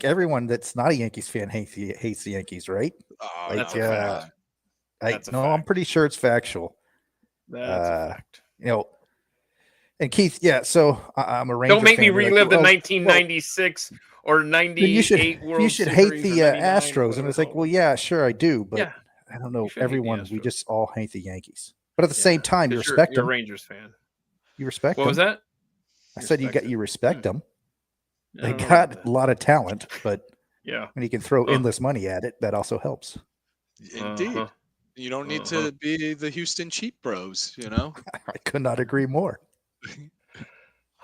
everyone that's not a Yankees fan hates the Yankees, right? That's a fact. I'm pretty sure it's factual. That's a fact. And Keith, so I'm a Ranger. Don't make me relive the 1996 or 98 World You should hate the Astros, and it's like, well, yeah, sure, I do, but I don't know. Everyone, we just all hate the Yankees, but at the same time, you respect them. You're a Rangers fan. You respect them. What was that? I said you respect them. They got a lot of talent, but when you can throw endless money at it, that also helps. Indeed. You don't need to be the Houston cheap bros, I could not agree more.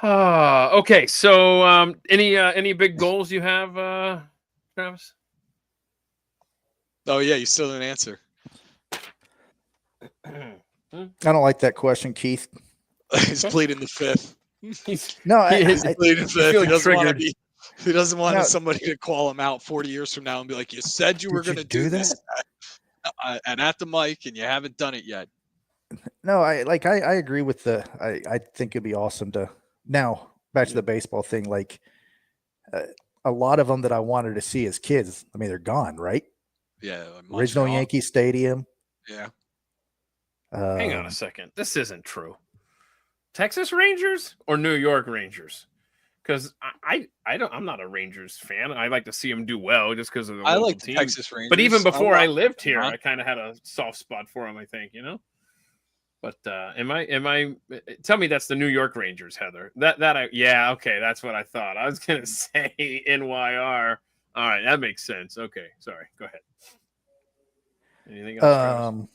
Okay, so any big goals you have, Travis? Oh yeah, you still didn't answer. I don't like that question, Keith. He's pleading the fifth. He's pleading fifth. He doesn't want somebody to call him out 40 years from now and be like, "You said you were going to do this and at the mic, and you haven't done it yet." No, I agree with I think it'd be awesome to now back to the baseball thing. Like a lot of them that I wanted to see as kids, I mean, they're gone, right? Yeah. Original Yankee Stadium. Yeah. Hang on a second. This isn't true. Texas Rangers or New York Rangers? Because I'm not a Rangers fan. I like to see them do well just because of the local team. Texas Rangers. But even before I lived here, I kind of had a soft spot for them, I think, But am I? Tell me that's the New York Rangers, Heather. Okay, that's what I thought. I was gonna say NYR. All right, that makes sense. Okay, sorry. Go ahead. Anything else?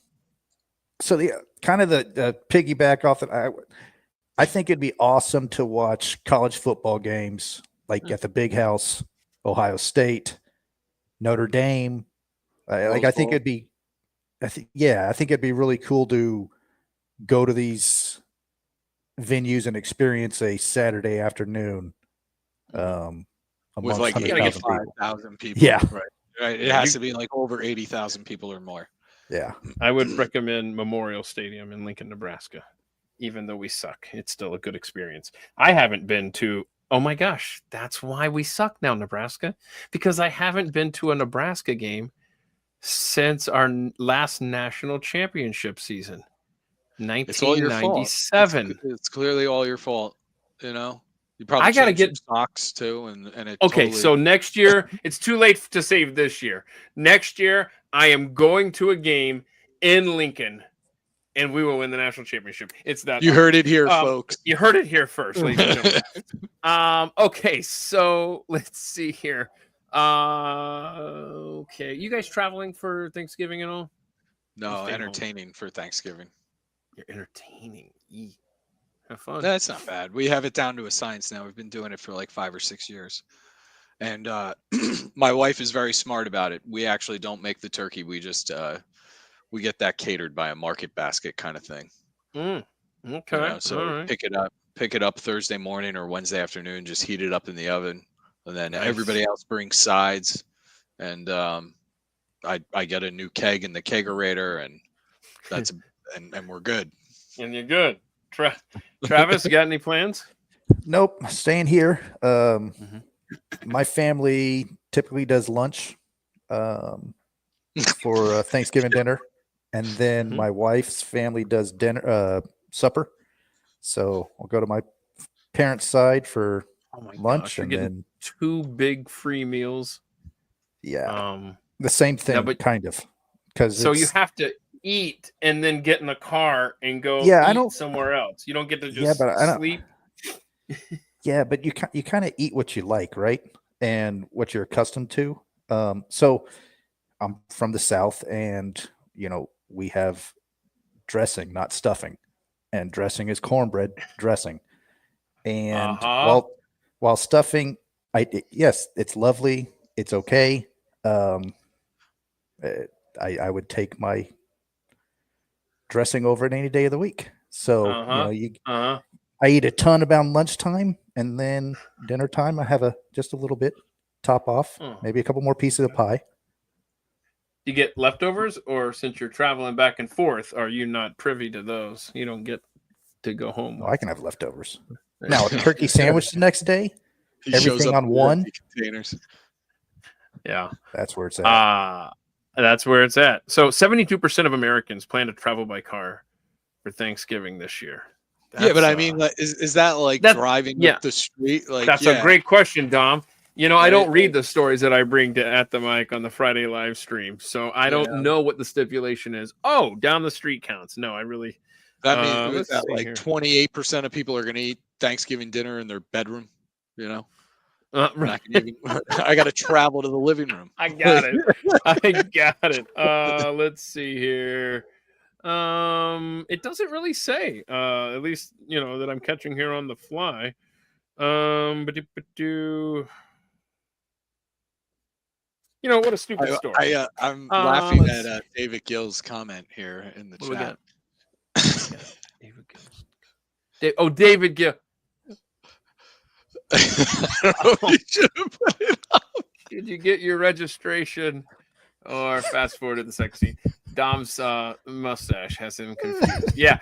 So the kind of the piggyback off that, I think it'd be awesome to watch college football games like at the Big House, Ohio State, Notre Dame. I think it'd be really cool to go to these venues and experience a Saturday afternoon with amongst like 100,000 people. 5,000 people. Yeah. Right. It Yeah, has to be like over 80,000 people or more. Yeah. I would recommend Memorial Stadium in Lincoln, Nebraska. Even though we suck, it's still a good experience. I haven't been to, oh my gosh, that's why we suck now, Nebraska, because I haven't been to a Nebraska game since our last national championship season, It's all your fault. 1997. It's clearly all your fault. You know, you probably I gotta changed get your socks too, and it. okay. Totally... So next year, it's too late to save this year. Next year, I am going to a game in Lincoln, and we will win the national championship. It's that you heard it here, folks. You heard it here first, ladies and gentlemen. Okay, so let's see here. Okay, you guys traveling for Thanksgiving and all? No, entertaining for Thanksgiving. You're entertaining. Have fun. That's not bad. We have it down to a science now. We've been doing it for like 5 or 6 years. And my wife is very smart about it. We actually don't make the turkey. We just we get that catered by a market basket kind of thing. Okay. You know, so pick it up Thursday morning or Wednesday afternoon, just heat it up in the oven. And then everybody else brings sides. And I get a new keg in the kegerator, and that's and we're good. And you're good. Travis, you got any plans? Nope, staying here. My family typically does lunch for Thanksgiving dinner, and then my wife's family does supper. So I'll go to my parents' side for lunch, and then 2 big free meals. Yeah, the same thing, but kind of, because so you have to eat and then get in the car and go somewhere else. You don't get to just sleep. Yeah, but you kind of eat what you like, right? And what you're accustomed to. So I'm from the South, and we have dressing, not stuffing, and dressing is cornbread dressing. And while stuffing, yes, it's lovely, it's okay. I would take my dressing over it any day of the week. So I eat a ton around lunchtime, and then dinner time I have just a little bit top off, maybe a couple more pieces of pie. You get leftovers, or since you're traveling back and forth, are you not privy to those? You don't get to go home. No, I can have leftovers. Now, a turkey sandwich the next day, everything on one containers. Yeah, that's where it's at. That's where it's at. So 72% of Americans plan to travel by car for Thanksgiving this year. But I mean, is that like driving up the street? Like, that's a great question, Dom. I don't read the stories that I bring to At the Mic on the Friday live stream, so I don't know what the stipulation is. Oh, down the street counts. No, I really. That means that like 28% of people are going to eat Thanksgiving dinner in their bedroom. Right. I got to travel to the living room. I got it. Let's see here. It doesn't really say. At least that I'm catching here on the fly. What a stupid story. I'm laughing at David Gill's comment here in the chat. David Gill. David Gill. I don't know if you should have put it up. Did you get your registration? Or fast forward to the sex scene. Dom's mustache has him confused. Yeah.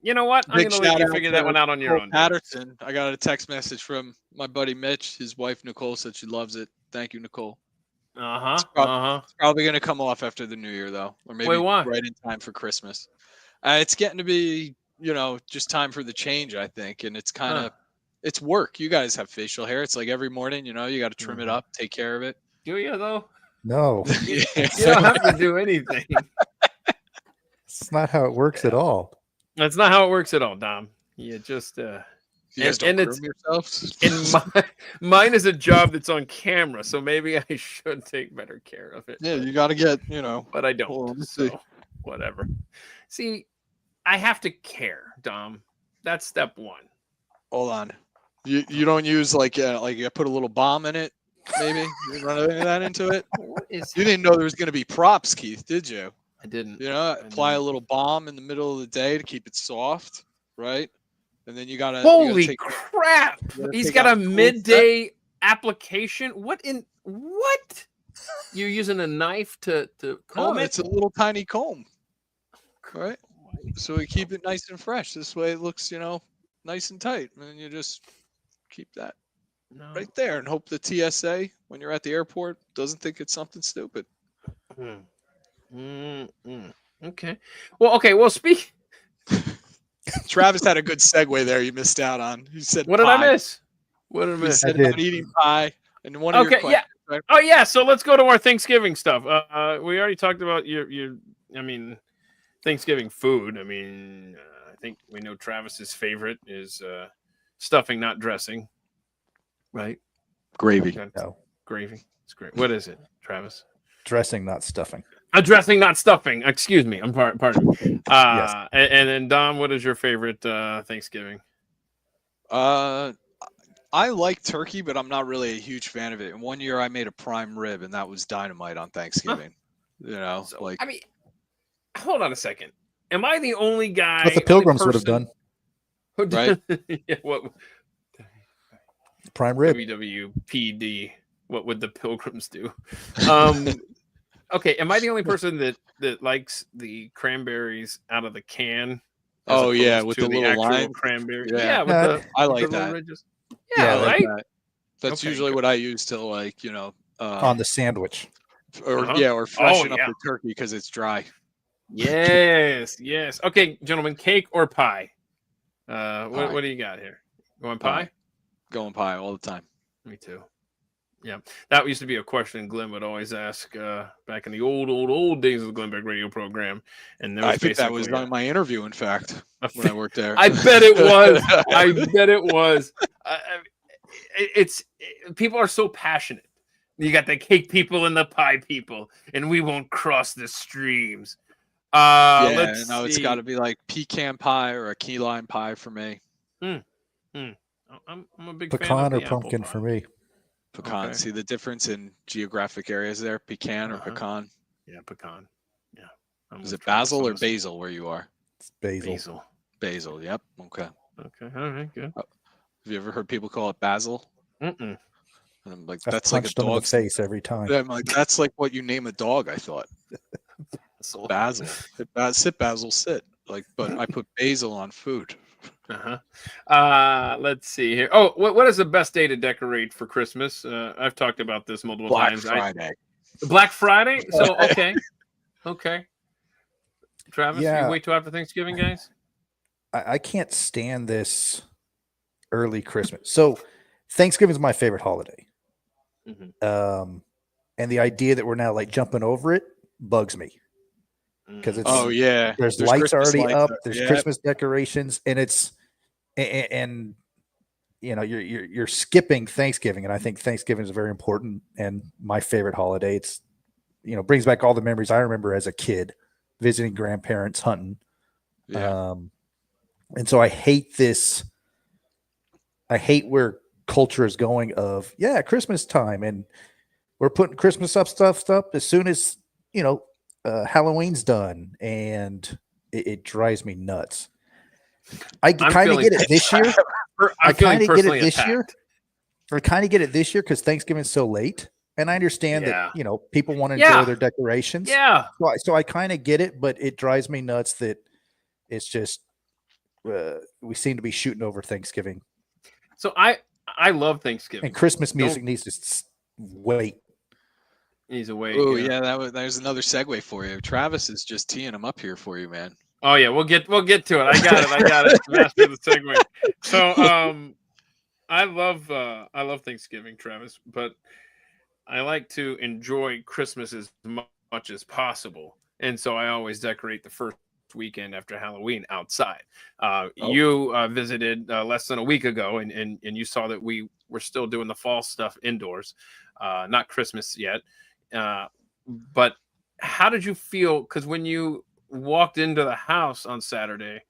You know what? I'm going to let you figure that one out on your own. Patterson. I got a text message from my buddy Mitch. His wife Nicole said she loves it. Thank you, Nicole. It's probably going to come off after the New Year, though, or maybe right in time for Christmas. It's getting to be, just time for the change, I think, and it's kind of it's work. You guys have facial hair. It's like every morning, you got to trim it up, take care of it. Do you though? No, you don't have to do anything. It's not how it works at all. That's not how it works at all, Dom. You just you guys don't groom yourselves. And mine is a job that's on camera, so maybe I should take better care of it. Yeah, you got to get, but I don't. So whatever. See, I have to care, Dom. That's step one. Hold on. You don't use like you put a little bomb in it, maybe? You run any of that into it? You didn't know there was going to be props, Keith, did you? I didn't. Apply a little balm in the middle of the day to keep it soft, right? and then you gotta Holy take, crap! He's take got out a the tool midday application. What? You're using a knife to comb No, it? it's a little tiny comb, right? So we keep it nice and fresh. This way it looks, nice and tight. And then you just keep that No. right there and hope the TSA, when you're at the airport, doesn't think it's something stupid. Okay. Well, speak. Travis had a good segue there. You missed out on. He said, What did pie. I miss? What did I He miss? said I did. about eating pie. And one of your Okay, questions, yeah. right? Oh yeah. So let's go to our Thanksgiving stuff. We already talked about your. I mean, Thanksgiving food. I mean, I think we know Travis's favorite is stuffing, not dressing. Right? Gravy. No. Gravy. It's great. What is it, Travis? Dressing, not stuffing. Dressing, not stuffing. Excuse me. I'm pardon me. Yes. And then Dom, what is your favorite Thanksgiving? I like turkey, but I'm not really a huge fan of it. And one year I made a prime rib, and that was dynamite on Thanksgiving. So, I mean, hold on a second. Am I the only guy? What the Pilgrims would have done. Right? Yeah, what Prime rib. WWPD? What would the Pilgrims do? Okay, am I the only person that likes the cranberries out of the can? Oh yeah, opposed with to the little actual line. cranberry. Yeah. Yeah, with Yeah, the I with like the little that. ridges. Yeah, Yeah, I like right. That. That's Okay, usually good. what I use to On the sandwich. or Uh-huh. or freshen up yeah. the turkey because it's dry. Yes. Okay, gentlemen, cake or pie? Pie. What do you got here? Going pie? Pie. Going pie all the time. Me too. Yeah, that used to be a question Glenn would always ask back in the old days of the Glenn Beck radio program. And I think that was on my interview, in fact, when I worked there. I bet it was. I bet it was. People are so passionate. You got the cake people and the pie people, and we won't cross the streams. Let's no, it's see. got to be like pecan pie or a key lime pie for me. I'm a big Pecan fan or of the apple pumpkin pie. for me. Pecan. Okay. See the difference in geographic areas there? Pecan or Uh-huh. pecan? Yeah, pecan. Yeah. Is it basil or basil where you are? It's basil. Basil. Basil. Yep. Okay. Okay. All right. Good. Have you ever heard people call it basil? Mm-mm. And I'm like, I've that's like a punched them in the dog's face every time. I'm like, that's like what you name a dog. I thought basil. Sit basil, sit. Like, but I put basil on food. Let's see here. Oh, what is the best day to decorate for Christmas? I've talked about this multiple Black times. Friday. Black Friday. So okay. Travis, Yeah. you wait till after Thanksgiving, guys. I can't stand this early Christmas. So Thanksgiving is my favorite holiday. Mhm. And the idea that we're now like jumping over it bugs me because it's Oh yeah. there's lights Christmas already lights up. up. There's Yep. Christmas decorations, and it's and you're skipping Thanksgiving, and I think Thanksgiving is very important and my favorite holiday. It's brings back all the memories I remember as a kid visiting grandparents, hunting. Yeah. And so I hate this. I hate where culture is going of Christmas time, and we're putting Christmas stuff up as soon as Halloween's done, and it drives me nuts. I kind of get it this year. I kind of get it this year. I kind of get it this year because Thanksgiving's so late, and I understand that people want to enjoy their decorations. Yeah. So I kind of get it, but it drives me nuts that it's just we seem to be shooting over Thanksgiving. So I love Thanksgiving. And Christmas music needs to wait. He's away. Oh yeah, there's another segue for you. Travis is just teeing them up here for you, man. Oh yeah, we'll get to it. I got it. Master the segue. So I love Thanksgiving, Travis, but I like to enjoy Christmas as much as possible, and so I always decorate the first weekend after Halloween outside. You visited less than a week ago, and you saw that we were still doing the fall stuff indoors, not Christmas yet. But how did you feel? Because when you walked into the house on Saturday,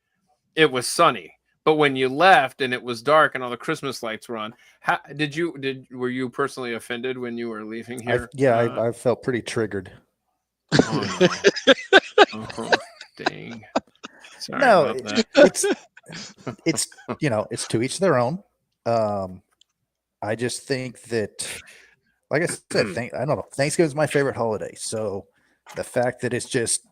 it was sunny, but when you left and it was dark and all the Christmas lights were on, were you personally offended when you were leaving here? I felt pretty triggered. Oh, no. Oh, dang. Sorry No, about that. it's it's to each their own. I just think that, like I said, I don't know. Thanksgiving is my favorite holiday, so the fact that it's just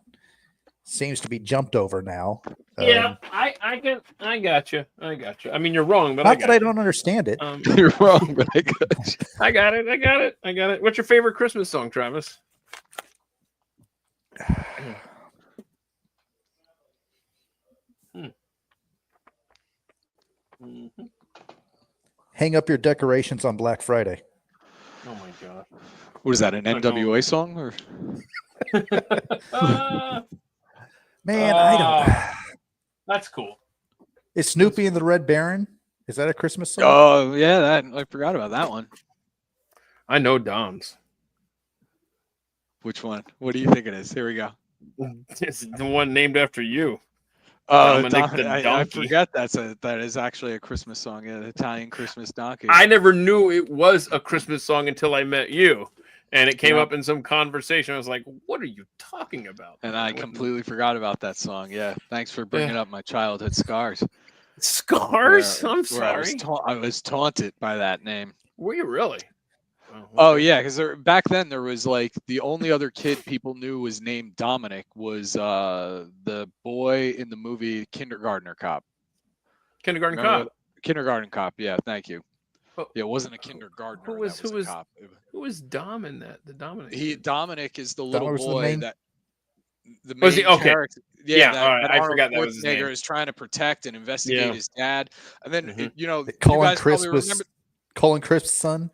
seems to be jumped over now. Yeah, I got you. I mean, you're wrong, but not that I don't understand it. You're wrong, but I got you. I got it. What's your favorite Christmas song, Travis? Hang up your decorations on Black Friday. Oh my god! What is that? An NWA song or? Man, I don't. That's cool. Is Snoopy and the Red Baron? Is that a Christmas song? Oh yeah, I forgot about that one. I know Dom's. Which one? What do you think it is? Here we go. It's the one named after you. Dominic the I donkey. forgot that is actually a Christmas song. Yeah, the Italian Christmas donkey. I never knew it was a Christmas song until I met you, and it came up in some conversation. I was like, "What are you talking about?" And I completely forgot about that song. Yeah, thanks for bringing up my childhood scars. Scars? I'm sorry. I was taunted by that name. Were you really? Oh yeah, because back then there was like the only other kid people knew was named Dominic was the boy in the movie Kindergartner Cop. Kindergarten Cop. Kindergarten Cop. Yeah, thank you. Oh, yeah, it wasn't a kindergartner. Who was Dom in that? The Dominic. Dominic is the little boy that the main character. Yeah, all right. I forgot that was his name. Is trying to protect and investigate his dad, and then Colin Crisp was Colin Crisp's son.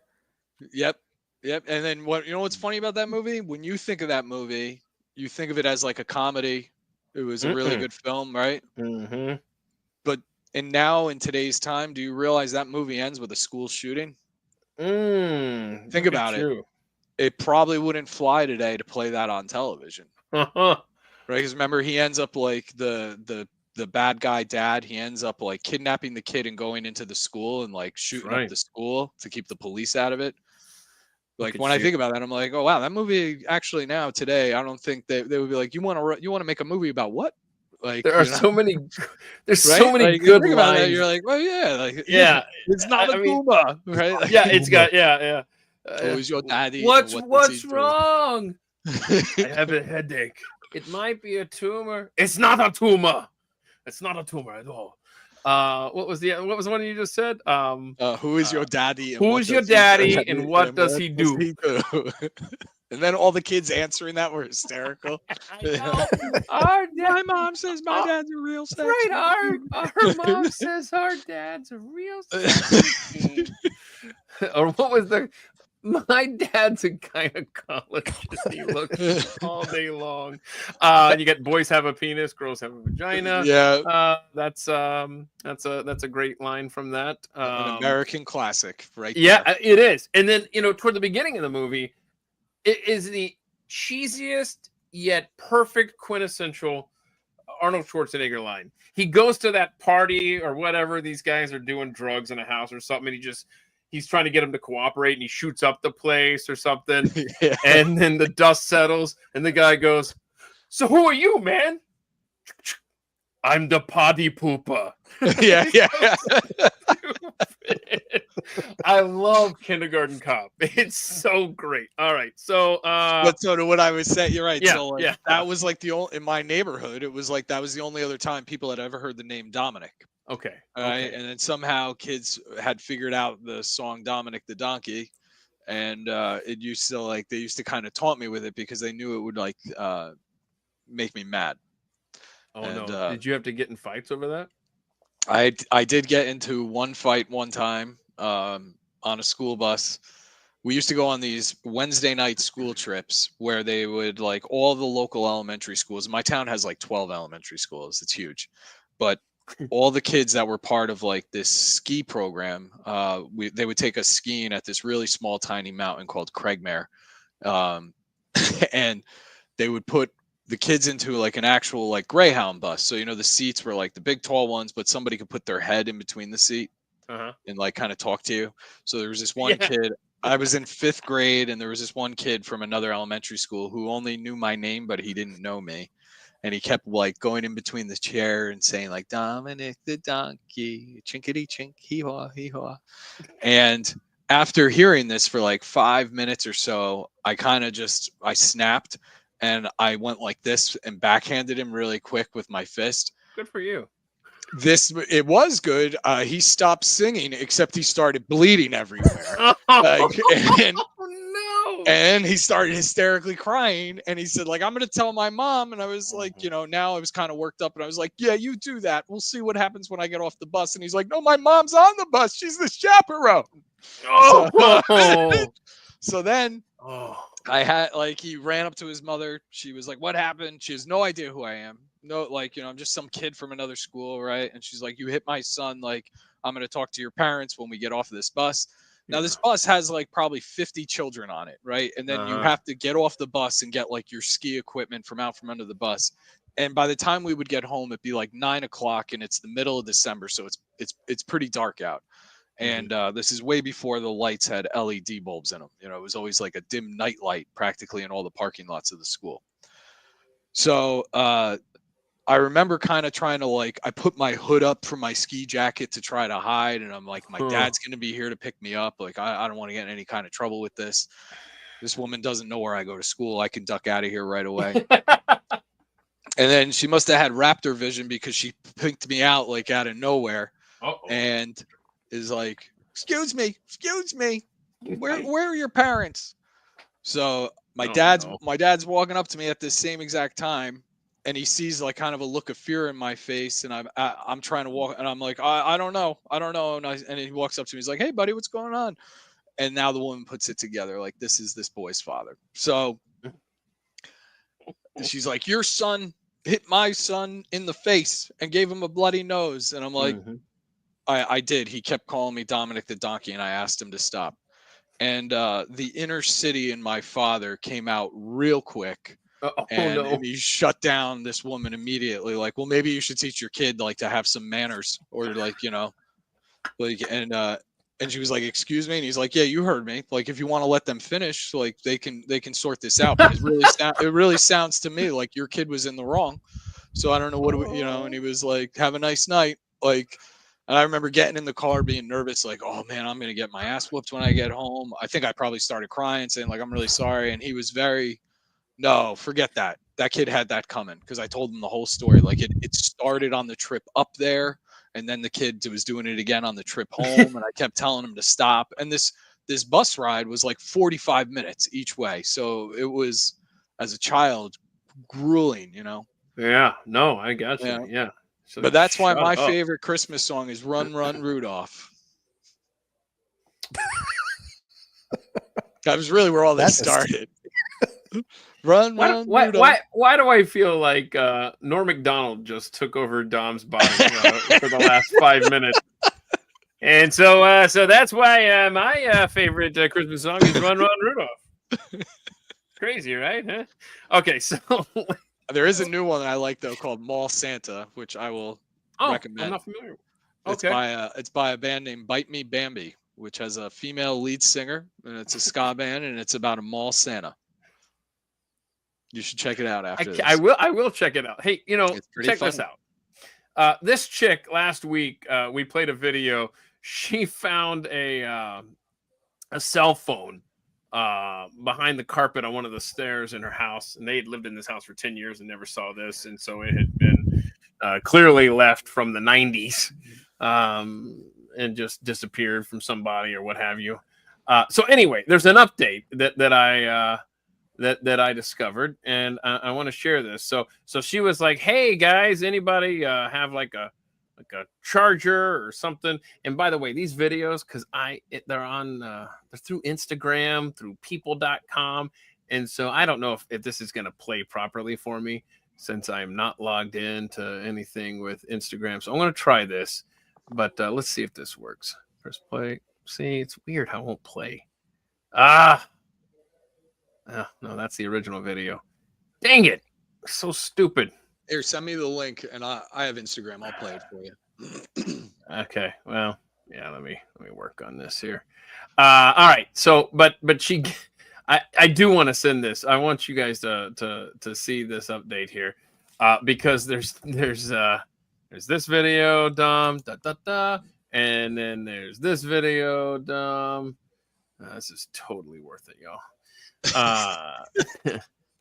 Yep. And then what's funny about that movie? When you think of that movie, you think of it as like a comedy. It was a really good film, right? Mm-hmm. And now in today's time, do you realize that movie ends with a school shooting? Think about it. It probably wouldn't fly today to play that on television. Right? Because remember, he ends up like the bad guy dad. He ends up like kidnapping the kid and going into the school and like shooting up the school to keep the police out of it. Like when I think about that, I'm like, oh wow, that movie actually now today, I don't think they would be like, you want to make a movie about what? Like there are so many, there's so many good lines. You're like, well, yeah, it's not a Puma, right? Like, yeah, it's got yeah. Who's your daddy? What's wrong? I have a headache. It might be a tumor. It's not a tumor. It's not a tumor at all. What was the one you just said? Who is your daddy? Who's your daddy and what does he do? And then all the kids answering that were hysterical. My mom says my dad's a real sex. Right, our mom says our dad's a real sex. Or what was my dad's a gynecologist. He looks all day long. You get boys have a penis, girls have a vagina. Yeah, that's a great line from that. An American classic, right? Yeah, it is. And then toward the beginning of the movie, it is the cheesiest yet perfect quintessential Arnold Schwarzenegger line. He goes to that party or whatever. These guys are doing drugs in a house or something, and he's trying to get him to cooperate, and he shoots up the place or something. Yeah. And then the dust settles, and the guy goes, "So who are you, man?" "I'm the potty pooper." Yeah. I love Kindergarten Cop. It's so great. All right. So to what I was saying, you're right. Yeah, so that was like in my neighborhood, it was like that was the only other time people had ever heard the name Dominic. Okay. Right. And then somehow kids had figured out the song Dominic the Donkey. And they used to kind of taunt me with it because they knew it would make me mad. Oh, no. Did you have to get in fights over that? I did get into one fight one time on a school bus. We used to go on these Wednesday night school trips where they would all the local elementary schools. My town has 12 elementary schools. It's huge. But all the kids that were part of this ski program, they would take us skiing at this really small, tiny mountain called Craigmere. And they would put the kids into an actual Greyhound bus. So, the seats were the big tall ones, but somebody could put their head in between the seat and kind of talk to you. So there was this one kid, I was in 5th grade, and there was this one kid from another elementary school who only knew my name, but he didn't know me. and he kept like going in between the chair and saying like Dominic the donkey, chinkity chink, hee haw, hee haw. And after hearing this for like 5 minutes or so, I snapped and I went like this and backhanded him really quick with my fist. Good for you. It was good. He stopped singing, except he started bleeding everywhere. And he started hysterically crying, and he said, like, I'm going to tell my mom. And I was like, now I was kind of worked up, and I was like, yeah, you do that. We'll see what happens when I get off the bus. And he's like, no, my mom's on the bus. She's the chaperone. So then I had, like, he ran up to his mother. She was like, what happened? She has no idea who I am. No, like, I'm just some kid from another school, right? And she's like, you hit my son. Like, I'm going to talk to your parents when we get off of this bus. Now, this bus has like probably 50 children on it, right? And then you have to get off the bus and get like your ski equipment from under the bus. And by the time we would get home, it'd be like 9 o'clock, and it's the middle of December, so it's pretty dark out. And this is way before the lights had LED bulbs in them. It was always like a dim night light practically in all the parking lots of the school. So I remember kind of trying to, like, I put my hood up from my ski jacket to try to hide. And I'm like, my dad's going to be here to pick me up. Like, I don't want to get in any kind of trouble with this. This woman doesn't know where I go to school. I can duck out of here right away. And then she must have had raptor vision, because she picked me out like out of nowhere. And is like, excuse me, where are your parents? So my dad's walking up to me at this same exact time, and he sees like kind of a look of fear in my face, and I'm trying to walk, and I'm like, I don't know, and he walks up to me, he's like, hey buddy, what's going on? And now the woman puts it together, like, this is this boy's father. So she's like, your son hit my son in the face and gave him a bloody nose. And I'm like, I did. He kept calling me Dominic the donkey, and I asked him to stop. And the inner city in my father came out real quick. And he shut down this woman immediately. Like, well, maybe you should teach your kid like to have some manners, or like, like, and she was like, excuse me. And he's like, yeah, you heard me. Like, if you want to let them finish, like, they can sort this out. But it really sounds to me like your kid was in the wrong. So I don't know what, and he was like, have a nice night. Like, and I remember getting in the car being nervous, like, oh man, I'm going to get my ass whooped when I get home. I think I probably started crying, saying like, I'm really sorry. And he was no, forget that. That kid had that coming, because I told him the whole story. Like, it started on the trip up there, and then the kid was doing it again on the trip home, and I kept telling him to stop. And this bus ride was like 45 minutes each way. So it was, as a child, grueling, Yeah, no, I got you. Yeah. So but that's why my favorite Christmas song is Run, Run, Rudolph. That was really where all this started. Run, why do I feel like Norm Macdonald just took over Dom's body for the last 5 minutes? And so that's why my favorite Christmas song is Run, Run, Rudolph. Crazy, right? Huh? Okay, so there is a new one that I like, though, called Mall Santa, which I will recommend. I'm not familiar. Okay. It's by a band named Bite Me Bambi, which has a female lead singer, and it's a ska band, and it's about a mall Santa. You should check it out after this. I will check it out. Hey, check this out. This chick last week, we played a video. She found a cell phone behind the carpet on one of the stairs in her house, and they had lived in this house for 10 years and never saw this, and so it had been clearly left from the 90s, and just disappeared from somebody or what have you. So anyway, there's an update that I discovered, and I want to share this. So she was like, hey guys, anybody have like a charger or something? And by the way, these videos, because they're through Instagram, through people.com, and so I don't know if this is going to play properly for me, since I'm not logged into anything with Instagram. So I'm going to try this, but let's see if this works. Press play. See, it's weird how it won't play. No, that's the original video. Dang it. So stupid. Here, send me the link, and I have Instagram. I'll play it for you. Okay. Well, yeah, let me work on this here. All right. So, but I do want to send this. I want you guys to see this update here. because there's this video, Dom, and then there's this video, Dom. This is totally worth it, y'all.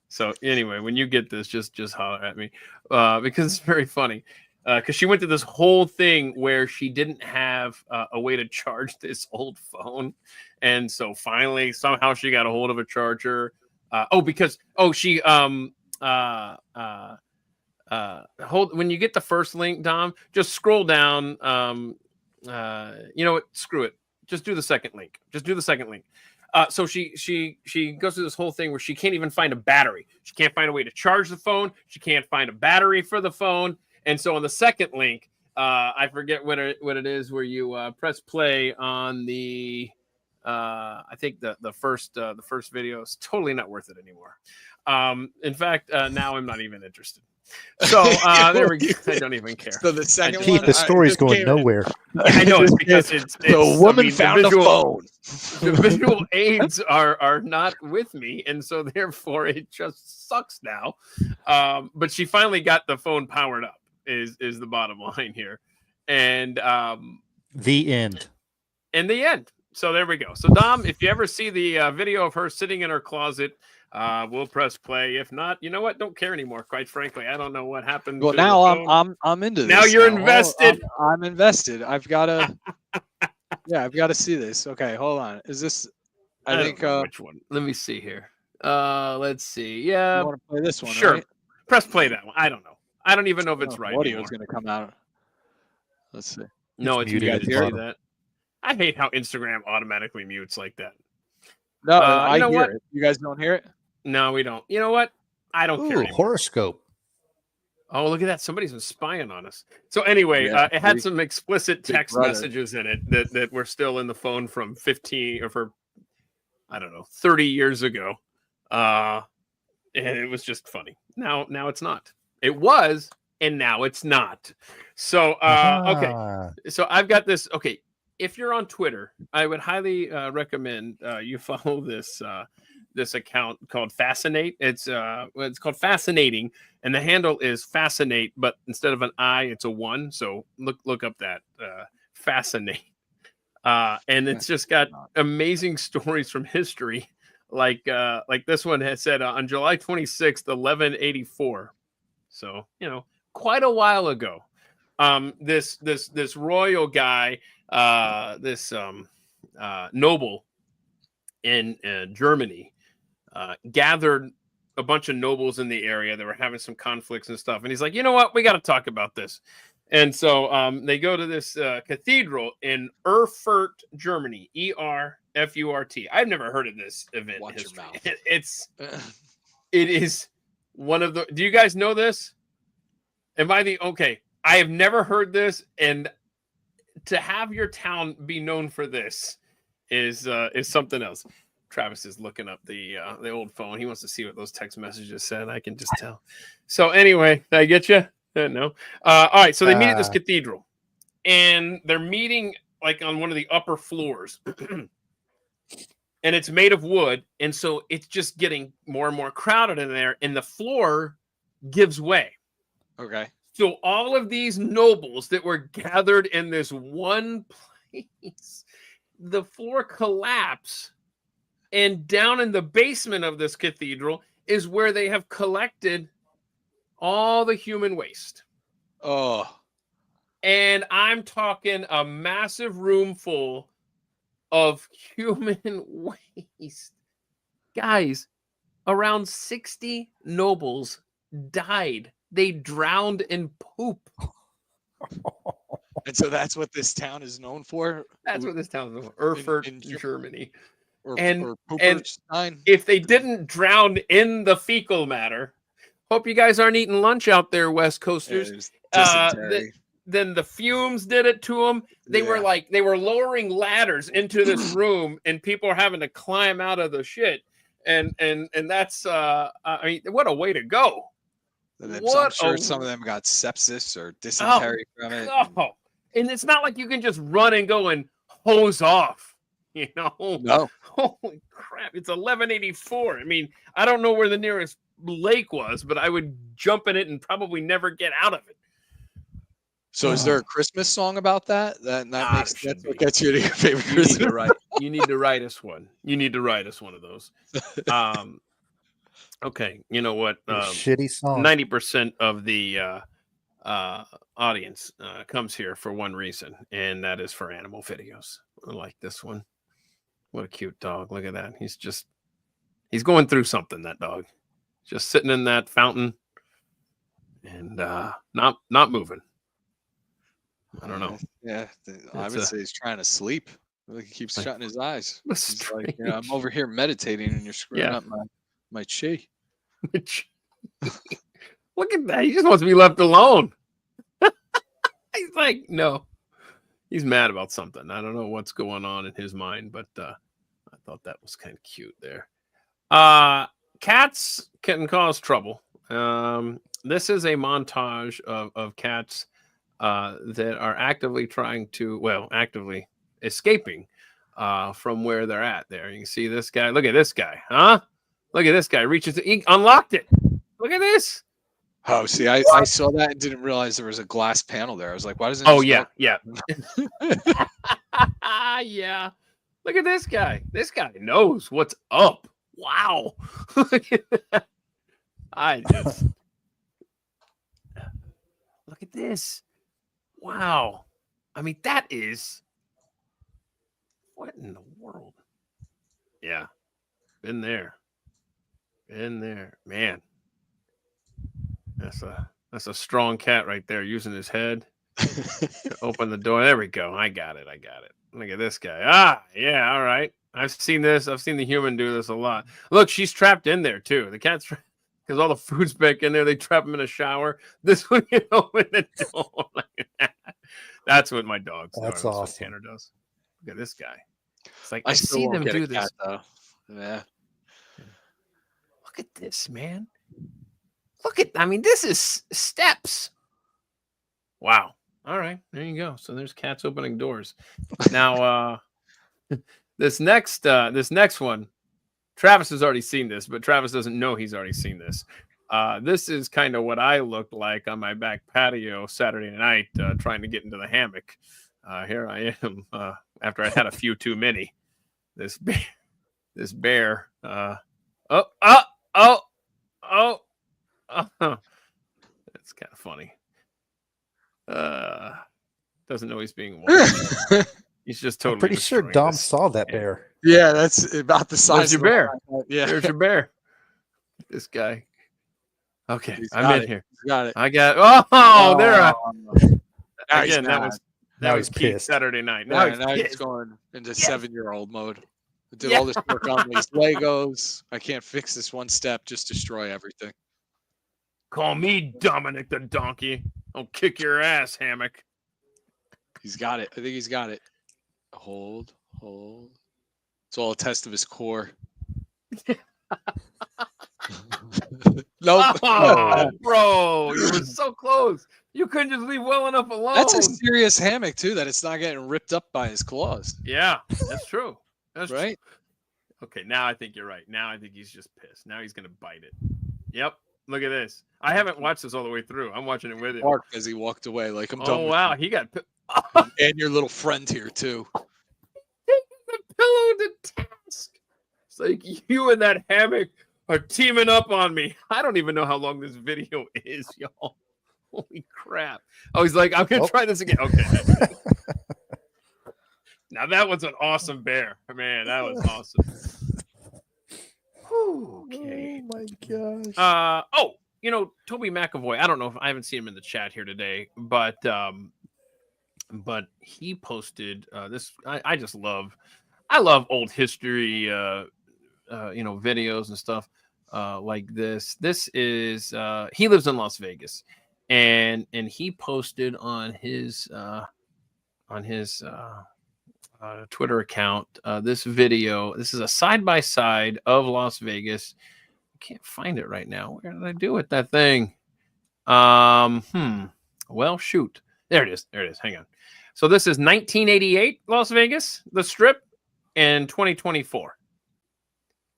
So anyway, when you get this, just holler at me because it's very funny. Because she went to this whole thing where she didn't have a way to charge this old phone, and so finally somehow she got a hold of a charger. She when you get the first link, Dom, just scroll down. You know what? Screw it. Just do the second link. So she goes through this whole thing where she can't even find a battery. She can't find a way to charge the phone. She can't find a battery for the phone. And so on the second link, I forget what it is, where you press play on the I think the first video is totally not worth it anymore. In fact, now I'm not even interested. So there we go. I don't even care. So the second Keith, one, the story's going nowhere. I know it's because it's the woman found a phone. The visual aids are not with me, and so therefore it just sucks now. But she finally got the phone powered up. Is the bottom line here, and the end. In the end. So there we go. So Dom, if you ever see the video of her sitting in her closet, we'll press play. If not, you know what? Don't care anymore. Quite frankly, I don't know what happened. Well, now I'm into this. Now you're invested. I'm invested. I've got to. Yeah, I've got to see this. Okay, hold on. Is this? I think. Which one? Let me see here. Let's see. Yeah. You want to play this one? Sure. Right? Press play that one. I don't know. I don't even know if it's right. Audio is going to come out. Let's see. No, it's muted. muted. You see that? I hate how Instagram automatically mutes like that. No, I hear what? it. You guys don't hear it? No, we don't. You know what? I don't care anymore. Horoscope. Oh, look at that. Somebody's been spying on us. So anyway, it had some explicit text messages in it that were still in the phone from 15 or for, I don't know, 30 years ago. And it was just funny. Now it's not. It was, and now it's not. So, okay. So I've got this. Okay. If you're on Twitter, I would highly recommend you follow this account called Fascinate. It's called Fascinating, and the handle is Fascinate, but instead of an I, it's a 1. So look up that Fascinate, and it's just got amazing stories from history, like this one has said on July 26th, 1184. So quite a while ago. This royal guy, this noble in Germany, gathered a bunch of nobles in the area that were having some conflicts and stuff. And he's like, you know what? We got to talk about this. And so they go to this cathedral in Erfurt, Germany, Erfurt. I've never heard of this event. Watch your mouth. It is one of the. Do you guys know this? Okay? I have never heard this, and to have your town be known for this is something else. Travis is looking up the old phone. He wants to see what those text messages said. I can just tell. So anyway, did I get you? No. All right. So they meet at this cathedral, and they're meeting like on one of the upper floors, and it's made of wood, and so it's just getting more and more crowded in there, and the floor gives way. Okay. So all of these nobles that were gathered in this one place, the floor collapsed, and down in the basement of this cathedral is where they have collected all the human waste. Oh. And I'm talking a massive room full of human waste. Guys, around 60 nobles died. They drowned in poop. And so that's what this town is known for? That's what this town is known for. Erfurt, in Germany. Or if they didn't drown in the fecal matter, hope you guys aren't eating lunch out there, West Coasters. Then the fumes did it to them. They were lowering ladders into this room, and people are having to climb out of the shit. And that's I mean, what a way to go. And then I'm sure some of them got sepsis or dysentery from it. Oh, and it's not like you can just run and go and hose off You know, No. holy crap! It's 1184. I mean, I don't know where the nearest lake was, but I would jump in it and probably never get out of it. So, is there a Christmas song about that? That makes should that's what be. gets you to your favorite You need Christmas. to write. You need to write us one. You need to write us one of those. Okay, you know what? Shitty song. 90% of the audience comes here for one reason, and that is for animal videos. I like this one. What a cute dog. Look at that. He's going through something, that dog. Just sitting in that fountain and not moving. I don't know. Yeah, I would say he's trying to sleep. He keeps shutting his eyes. He's like, I'm over here meditating, and you're screwing up my chi. Look at that. He just wants to be left alone. He's like, no. He's mad about something. I don't know what's going on in his mind, but I thought that was kind of cute there. Cats can cause trouble. This is a montage of cats that are actively actively escaping from where they're at there. You can see this guy. Look at this guy. Huh? Look at this guy. He unlocked it. Look at this. Oh, see, I saw that and didn't realize there was a glass panel there. I was like, why doesn't yeah. Yeah. Look at this guy. This guy knows what's up. Wow. Look at that. Look at this. Wow. I mean, that is what in the world? Yeah. Been there. Man. That's a strong cat right there, using his head to open the door. There we go. I got it. Look at this guy. Yeah, all right. I've seen this. I've seen the human do this a lot. Look, she's trapped in there too. The cat's because all the food's back in there. They trap him in a shower. This one, open the door. That's what my dog's doing. That's awesome. What Tanner does. Look at this guy. It's like I see them do this. Cat, though. Yeah. Look at this, man. This is steps. Wow. All right. There you go. So there's cats opening doors. Now, this next one, Travis has already seen this, but Travis doesn't know he's already seen this. This is kind of what I looked like on my back patio Saturday night, trying to get into the hammock. Here I am after I had a few too many. This bear. That's kind of funny. Doesn't know he's being watched. He's just totally. I'm pretty sure Dom saw that bear. Yeah, that's about the size of your bear. Yeah, there's your bear. This guy. Okay, I'm in here. Got it. I got. Oh, there. Again, that was Keith pissed. Saturday night. Now he's going into 7-year-old mode. I did all this work on these Legos. I can't fix this one step. Just destroy everything. Call me Dominic the Donkey. I'll kick your ass, Hammock. He's got it. I think he's got it. Hold. It's all a test of his core. Nope. Oh, bro, you were so close. You couldn't just leave well enough alone. That's a serious hammock too. That it's not getting ripped up by his claws. Yeah, that's true. That's right. True. Okay, now I think you're right. Now I think he's just pissed. Now he's gonna bite it. Yep. Look at this. I haven't watched this all the way through. I'm watching it with you. Barked as he walked away, like I'm done. Oh wow, he got. And your little friend here too. Taking the pillow to task. It's like you and that hammock are teaming up on me. I don't even know how long this video is, y'all. Holy crap. Oh, he's like, I'm going to try this again. Okay. Now that was an awesome bear. Man, that was awesome. Okay. Oh, my gosh. Toby McAvoy. I don't know if I haven't seen him in the chat here today, but he posted this. I love old history, videos and stuff like this. This is he lives in Las Vegas, and he posted on his Twitter account this video. This is a side by side of Las Vegas. I can't find it right now. Where did I do with that thing? Well, shoot. There it is. Hang on. So this is 1988 Las Vegas, the Strip. and 2024.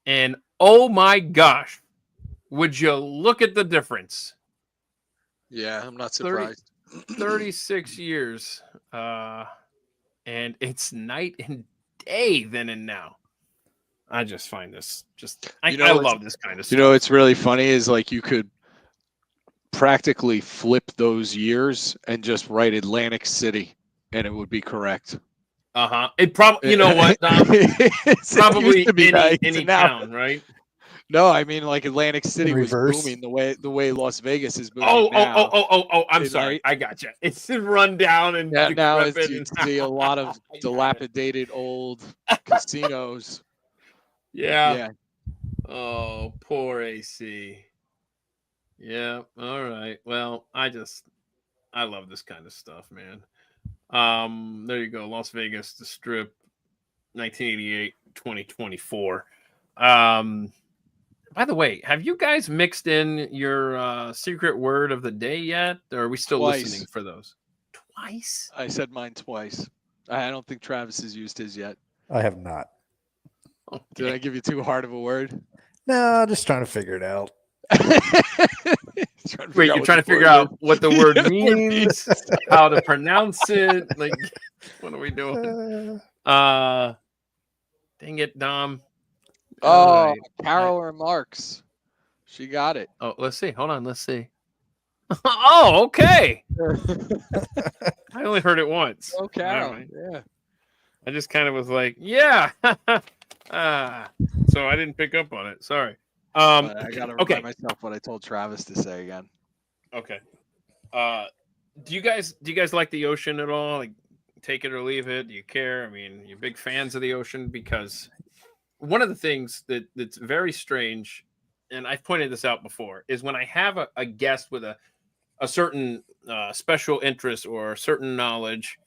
And oh my gosh, would you look at the difference? Yeah, I'm not surprised. 36 years. And it's night and day then and now. I just find this I love this kind of stuff. You know, it's really funny is like you could practically flip those years and just write Atlantic City and it would be correct. It probably, you know what, Dom? Probably any now. town, right? No, I mean like Atlantic City was reverse. booming the way Las Vegas is booming now. I'm sorry. I got you. It's run down and now you see a lot of dilapidated old casinos. Yeah. Oh, poor AC. Yeah. All right. Well, I love this kind of stuff, man. There you go. Las Vegas, the Strip, 1988, 2024. By the way, have you guys mixed in your secret word of the day yet? Or are we still listening for those? Twice? I said mine twice. I don't think Travis has used his yet. I have not. Okay. Did I give you too hard of a word? No, just trying to figure it out. Wait, you're trying to figure out what the word means, how to pronounce it. Like, what are we doing? Dang it, Dom. Oh, right. Carol or Marks. She got it. Oh, let's see. Hold on. Let's see. Oh, okay. I only heard it once. Oh, Carol. Right. Yeah. I just kind of was like, yeah. So I didn't pick up on it. Sorry. I gotta remind myself what I told Travis to say again. Okay. Do you guys like the ocean at all? Like, take it or leave it? Do you care? I mean, you're big fans of the ocean? Because one of the things that's very strange, and I've pointed this out before, is when I have a guest with a certain special interest or certain knowledge,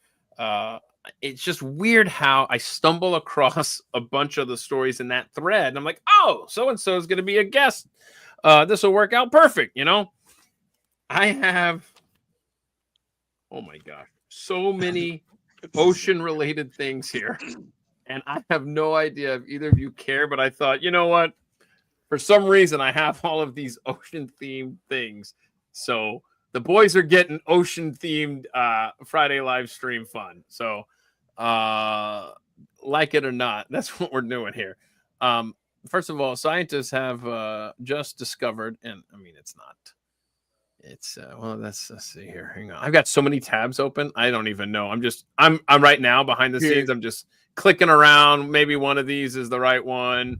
it's just weird how I stumble across a bunch of the stories in that thread. And I'm like, oh, so-and-so is going to be a guest. This will work out perfect, you know? I have, oh my gosh, so many ocean-related things here. And I have no idea if either of you care, but I thought, you know what? For some reason, I have all of these ocean-themed things. So the boys are getting ocean-themed Friday live stream fun. So like it or not, that's what we're doing here. First of all, scientists have just discovered, and I mean, it's not. It's well, let's see here. Hang on. I've got so many tabs open. I don't even know. I'm right now behind the scenes. I'm just clicking around. Maybe one of these is the right one.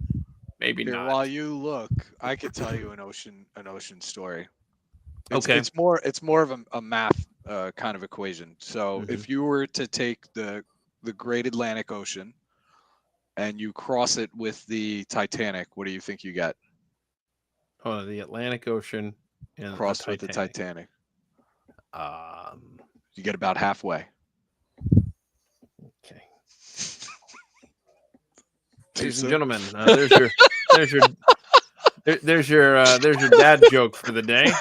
Maybe not. While you look, I could tell you an ocean story. Okay. It's more of a math kind of equation. So if you were to take the Great Atlantic Ocean and you cross it with the Titanic, what do you think you get? Oh, the Atlantic Ocean and crossed with the Titanic. You get about halfway. Okay. Ladies and gentlemen, there's your dad joke for the day.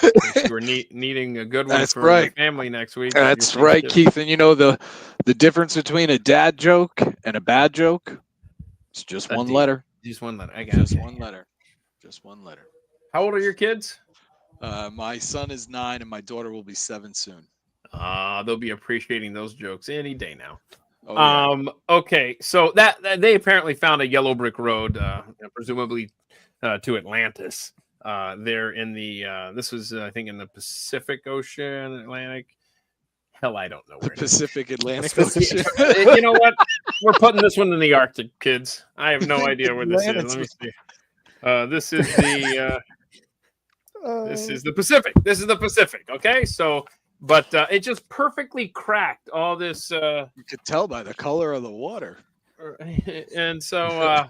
We're needing a good one the family next week. That's right, Keith. And you know the difference between a dad joke and a bad joke? It's just one letter. Just one letter. I got it. One letter. Just one letter. How old are your kids? My son is 9 and my daughter will be 7 soon. They'll be appreciating those jokes any day now. Oh, yeah. Okay, so that they apparently found a yellow brick road, presumably to Atlantis. There in the this was I think in the Pacific Ocean, Atlantic. Hell, I don't know where. Pacific Atlantic Ocean. You know what? We're putting this one in the Arctic, kids. I have no idea where this is. Let me see. This is the this is the Pacific. This is the Pacific. Okay, so. But it just perfectly cracked all this. You could tell by the color of the water. And so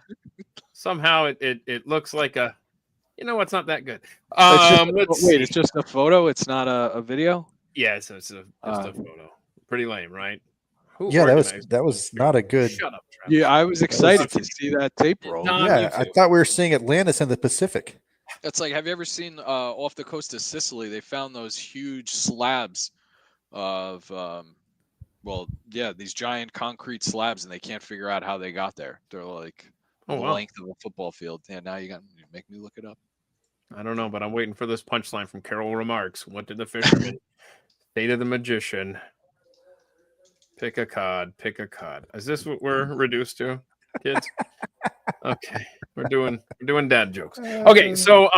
somehow it looks like a, you know, it's not that good. It's just a photo. It's not a video. Yeah, so it's a photo. Pretty lame, right? Yeah, that was not a good. Shut up, Travis. Yeah, I was excited to see that tape roll. Yeah, I thought we were seeing Atlantis in the Pacific. It's like, have you ever seen off the coast of Sicily? They found those huge slabs of Well, yeah, these giant concrete slabs, and they can't figure out how they got there. They're like Oh, the wow. length of a football field. Yeah, now you make me look it up. I don't know, but I'm waiting for this punchline from Carol Remarks. What did the fisherman say to the magician? Pick a cod, pick a cod. Is this what we're reduced to, kids? Okay, we're doing dad jokes. Okay, so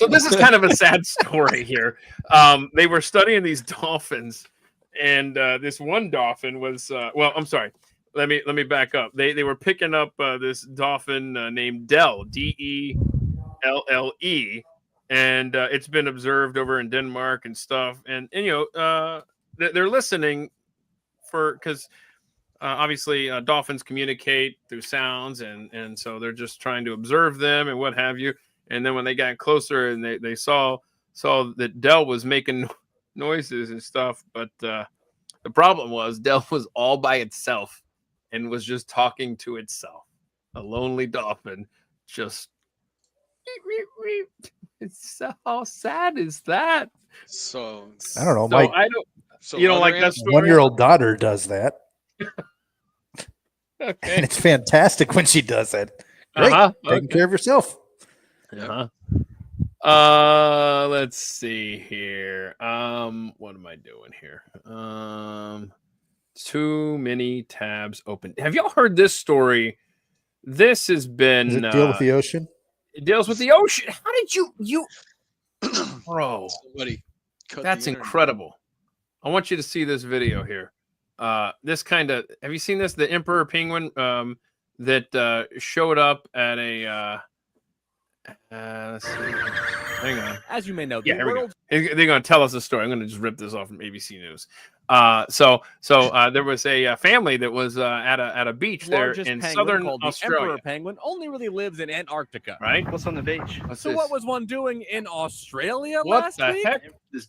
this is kind of a sad story here. They were studying these dolphins, and this one dolphin was well, I'm sorry. Let me back up. They were picking up this dolphin named Dell, Delle, and it's been observed over in Denmark and stuff. And you know, they're listening because obviously dolphins communicate through sounds, and so they're just trying to observe them and what have you. And then when they got closer and they saw that Dell was making noises and stuff, but the problem was Dell was all by itself and was just talking to itself. A lonely dolphin, just it's so how sad is that? So I don't know. So I don't. So You don't like other that animals- story? 1-year-old daughter does that, and Okay. it's fantastic when she does that. Great, taking care of yourself. Uh-huh. Let's see here. What am I doing here? Too many tabs open. Have y'all heard this story? This has been Does it deal with the ocean? it deals with the ocean. How did you bro? Somebody cut That's the internet. incredible. I want you to see this video here. This kind of have you seen this? The emperor penguin that showed up at a let's see. Hang on. As you may know, the Yeah, here we go. world's They're going to tell us a story. I'm going to just rip this off from ABC News. So there was a family that was at a beach there largest in penguin, southern called the Australia, emperor penguin, only really lives in Antarctica. right? What's on the beach? What's So this? what was one doing in Australia What last the week? heck? This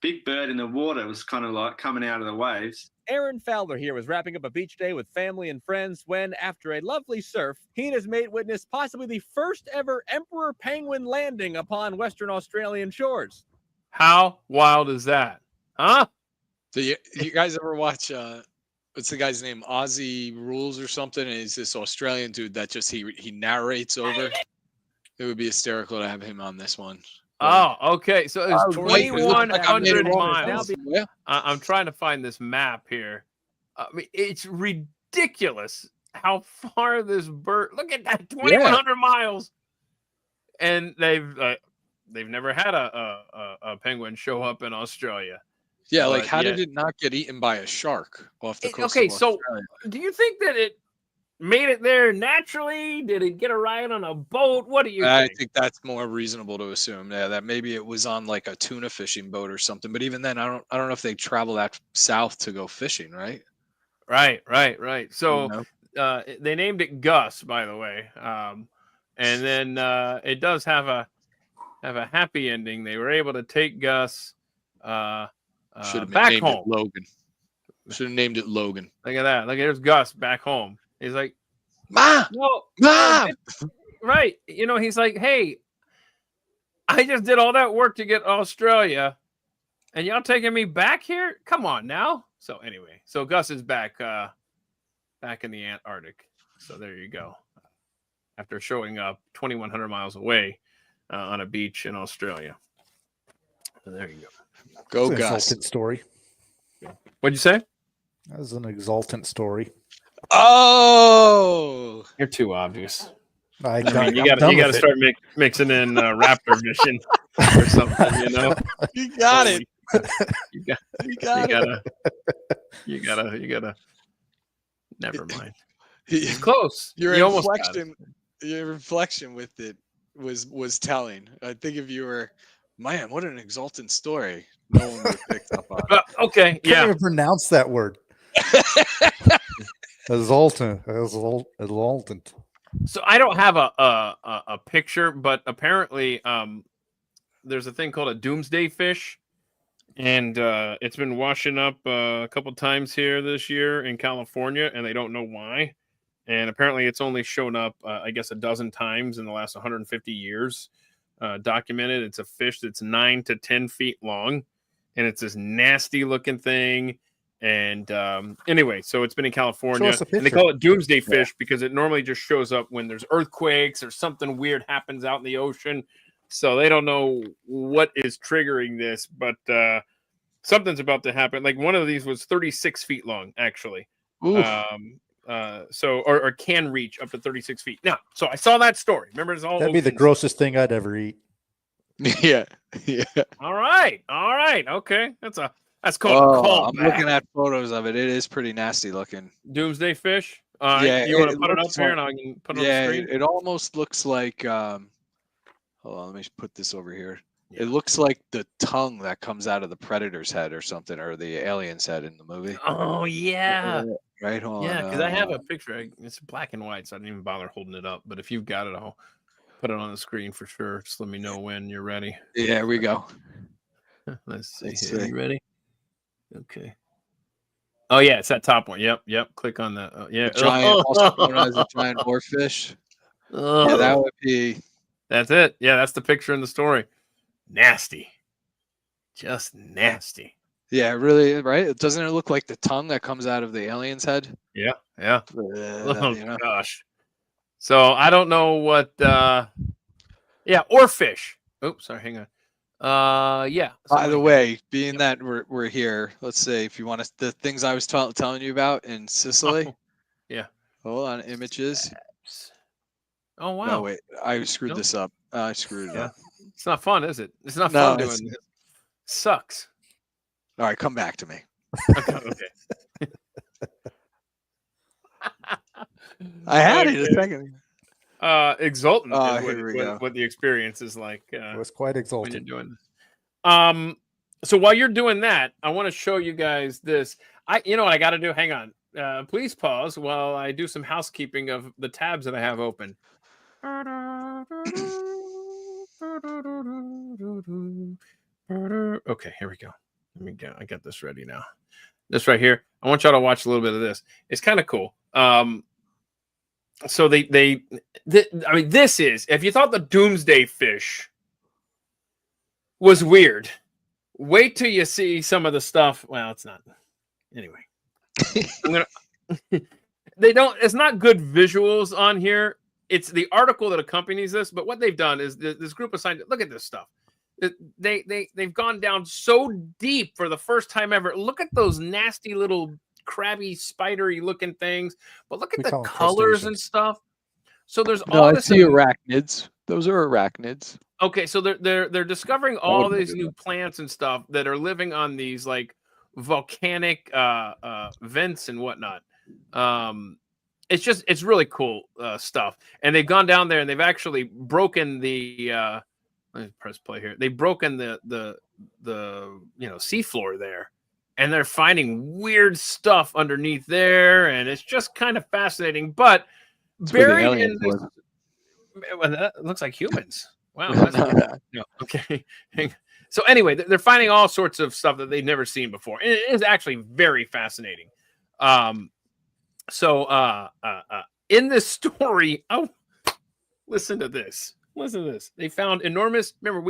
big bird in the water was kind of like coming out of the waves. Aaron Fowler here was wrapping up a beach day with family and friends when, after a lovely surf, he and his mate witnessed possibly the first ever emperor penguin landing upon Western Australian shores. How wild is that? Huh? So you guys ever watch what's the guy's name? Aussie Rules or something? And he's this Australian dude that just he narrates over. It would be hysterical to have him on this one. Oh, okay. So it's Oh, wait, it looks like I made 2,100 it wrong. miles. Now Yeah. I'm trying to find this map here. I mean, it's ridiculous how far this bird. Look at that, 2,100 miles, and they've never had a penguin show up in Australia. Yeah, like But how yet- did it not get eaten by a shark off the coast? Okay, of so Australia? do you think that it made it there naturally? Did it get a ride on a boat? What do you I think? think that's more reasonable to assume. Yeah, that maybe it was on like a tuna fishing boat or something. But even then, I don't know if they travel that south to go fishing, right? Right. So You know? they named it Gus, by the way, and then it does have a happy ending. They were able to take Gus Should have back named home. it Logan. Should have named it Logan. Look at that. Look, there's Gus back home. He's like, Ma, no, Ma. right. You know, he's like, hey, I just did all that work to get Australia, and y'all taking me back here? Come on now. So anyway, so Gus is back in the Antarctic. So there you go. After showing up 2,100 miles away on a beach in Australia. So there you go. Go That's an Gus. exultant story. What'd you say? That was an exultant story. Oh, You're too obvious. I mean, you got to start mixing in Raptor Vision or something, you know. you got it. You got You got it. you gotta. Never mind. He- Close. Your You almost got it. inflection with it was telling. I think if you were, man, what an exultant story. No one would have picked up on. Okay. Can't Yeah. even pronounce that word. Exultant. So I don't have a picture, but apparently there's a thing called a doomsday fish, and it's been washing up a couple times here this year in California, and they don't know why. And apparently, it's only shown up, I guess, a dozen times in the last 150 years. Documented. It's a fish that's 9 to 10 feet long, and it's this nasty looking thing. And anyway, so it's been in California, us a and they picture. call it doomsday fish because it normally just shows up when there's earthquakes or something weird happens out in the ocean. So they don't know what is triggering this, but something's about to happen. Like one of these was 36 feet long, actually. Oof. Or can reach up to 36 feet. Now, so I saw that story. Remember, it's all That'd be the oceans. grossest thing I'd ever eat. Yeah. All right. Okay, that's called a call. I'm looking at photos of it. It is pretty nasty looking. Doomsday fish. Yeah, You want to it put it up looks there, like- and I can put it Yeah, on the screen. it almost looks like. Hold on, let me put this over here. Yeah. It looks like the tongue that comes out of the predator's head or something, or the alien's head in the movie. Oh yeah, Right. Hold on. yeah. Because I have a picture. It's black and white, so I didn't even bother holding it up. But if you've got it, I'll put it on the screen for sure. Just let me know when you're ready. Yeah, here we go. Let's see. Let's Here. see. You ready? Okay. Oh yeah, it's that top one. Yep. Click on that. Yeah. The giant, also known as a giant dwarffish. Yeah, that would be. That's it. Yeah, that's the picture in the story. Nasty. Just nasty. Yeah, really, right? Doesn't it look like the tongue that comes out of the alien's head? Yeah. Oh You know? gosh. So I don't know what or fish. Oops, sorry, hang on. Yeah. By the way, being that we're here, let's say if you want to, the things I was telling you about in Sicily. Oh, yeah. Hold on, images. Oh wow. No, wait, I screwed Nope. this up. I screwed it Yeah. up. It's not fun, is it? It's not No, fun it's- doing this. Sucks. All right, come back to me. Okay. I had it a Okay. second. Exultant Oh, is here we go. what the experience is like It was quite when you're exalted. doing this. So while you're doing that, I want to show you guys this. You know what I got to do? Hang on. Please pause while I do some housekeeping of the tabs that I have open. Okay, here we go. Let me go. I got this ready now. This right here. I want y'all to watch a little bit of this. It's kind of cool. So I mean, this is, if you thought the doomsday fish was weird, wait till you see some of the stuff. Well, it's not. Anyway, it's not good visuals on here. It's the article that accompanies this, but what they've done is this group of scientists, look at this stuff. They've gone down so deep for the first time ever. Look at those nasty little crabby, spidery looking things, but look at We the call them colors and crustaceans. stuff. So there's No, all I this. see arachnids. Those are arachnids. Okay, so they're discovering all wouldn't these do new plants and stuff that are living on these like volcanic vents and whatnot. It's really cool stuff. And they've gone down there and they've actually broken the let me press play here. They've broken the seafloor there, and they're finding weird stuff underneath there, and it's just kind of fascinating. But That's where the buried in aliens this, live. well, that looks like humans. Wow. That's no, okay. So anyway, they're finding all sorts of stuff that they've never seen before. And it is actually very fascinating. In this story, listen to this. Listen to this. They found enormous. Remember,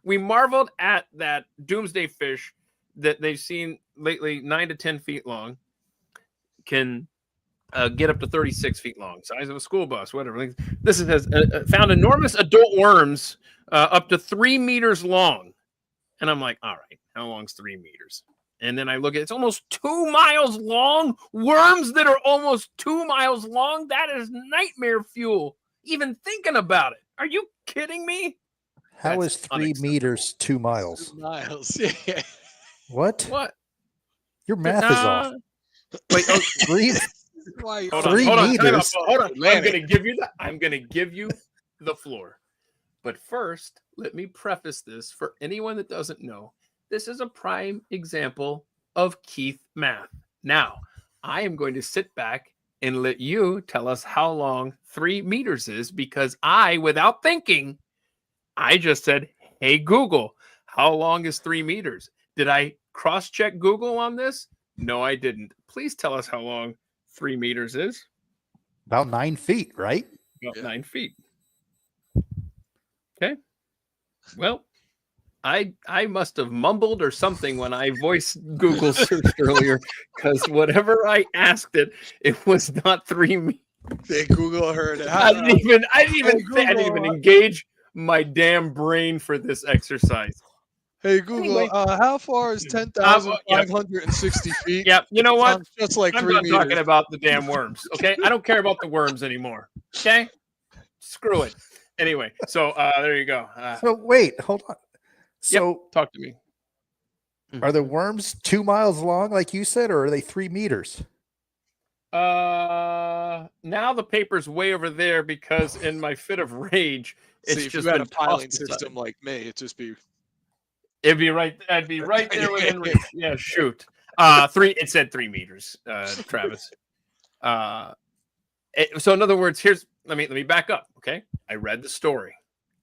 we marveled at that doomsday fish that they've seen lately, 9 to 10 feet long, can get up to 36 feet long, size of a school bus, whatever. This has found enormous adult worms up to 3 meters long. And I'm like, all right, how long's 3 meters? And then I look at it's almost 2 miles long. Worms that are almost 2 miles long. That is nightmare fuel. Even thinking about it. Are you kidding me? How That's is 3 unacceptable. meters 2 miles? Miles. Yeah. What? What? Your math is off. Wait, oh, 3 Why? hold 3 on, time out, meters? hold on. I'm Atlantic. going to give you that. I'm going to give you the floor. But first, let me preface this for anyone that doesn't know. This is a prime example of Keith math. Now, I am going to sit back and let you tell us how long 3 meters is, because I, without thinking, I just said, hey, Google, how long is 3 meters? Did I cross-check Google on this? No, I didn't. Please tell us how long 3 meters is. About 9 feet, right? About Yeah. 9 feet. Okay. Well, I must have mumbled or something when I voice Google searched earlier, because whatever I asked it, it was not 3 meters. Hey, Google heard it. I didn't even Google. engage my damn brain for this exercise. Hey Google, Anyway. how far is 10,560 feet? Yeah, you know what? Sounds just like I'm 3 done meters. talking about the damn worms. Okay, I don't care about the worms anymore. Okay, screw it. Anyway, so there you go. So wait, hold on. So Talk to me. are the worms 2 miles long, like you said, or are they 3 meters? Now the paper's way over there because in my fit of rage, it's See, if just you had been a piling tossed aside. system like me, it'd just be. It'd be right. I'd be right there within reach. Yeah, shoot. 3. It said 3 meters, Travis. So in other words, let me back up. Okay, I read the story.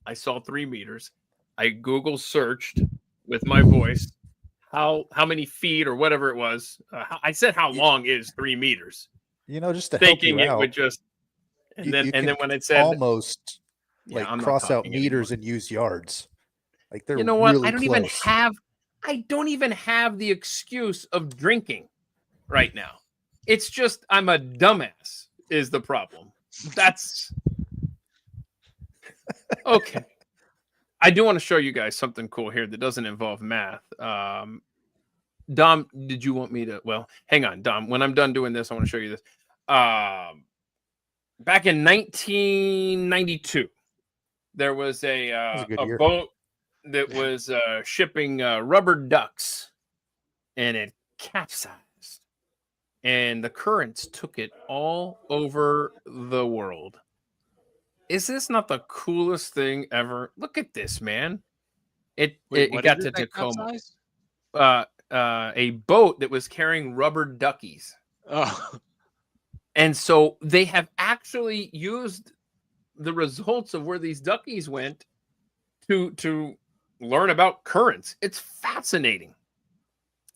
I saw 3 meters. I Google searched with my voice how many feet or whatever it was. I said how long is 3 meters, You know, just to thinking help you it out, would just. And you then can when it said almost Yeah, I'm not cross out talking meters and use yards. Like they're you know what? really I don't even have the excuse of drinking right now. It's just I'm a dumbass is the problem. That's okay. I do want to show you guys something cool here that doesn't involve math. Dom, did you want me to? Well, hang on, Dom. When I'm done doing this, I want to show you this. Back in 1992, there was a year. boat that was shipping rubber ducks, and it capsized. And the currents took it all over the world. Is this not the coolest thing ever? Look at this, man. It got to Tacoma. A boat that was carrying rubber duckies. Oh. And so they have actually used the results of where these duckies went to learn about currents. It's fascinating.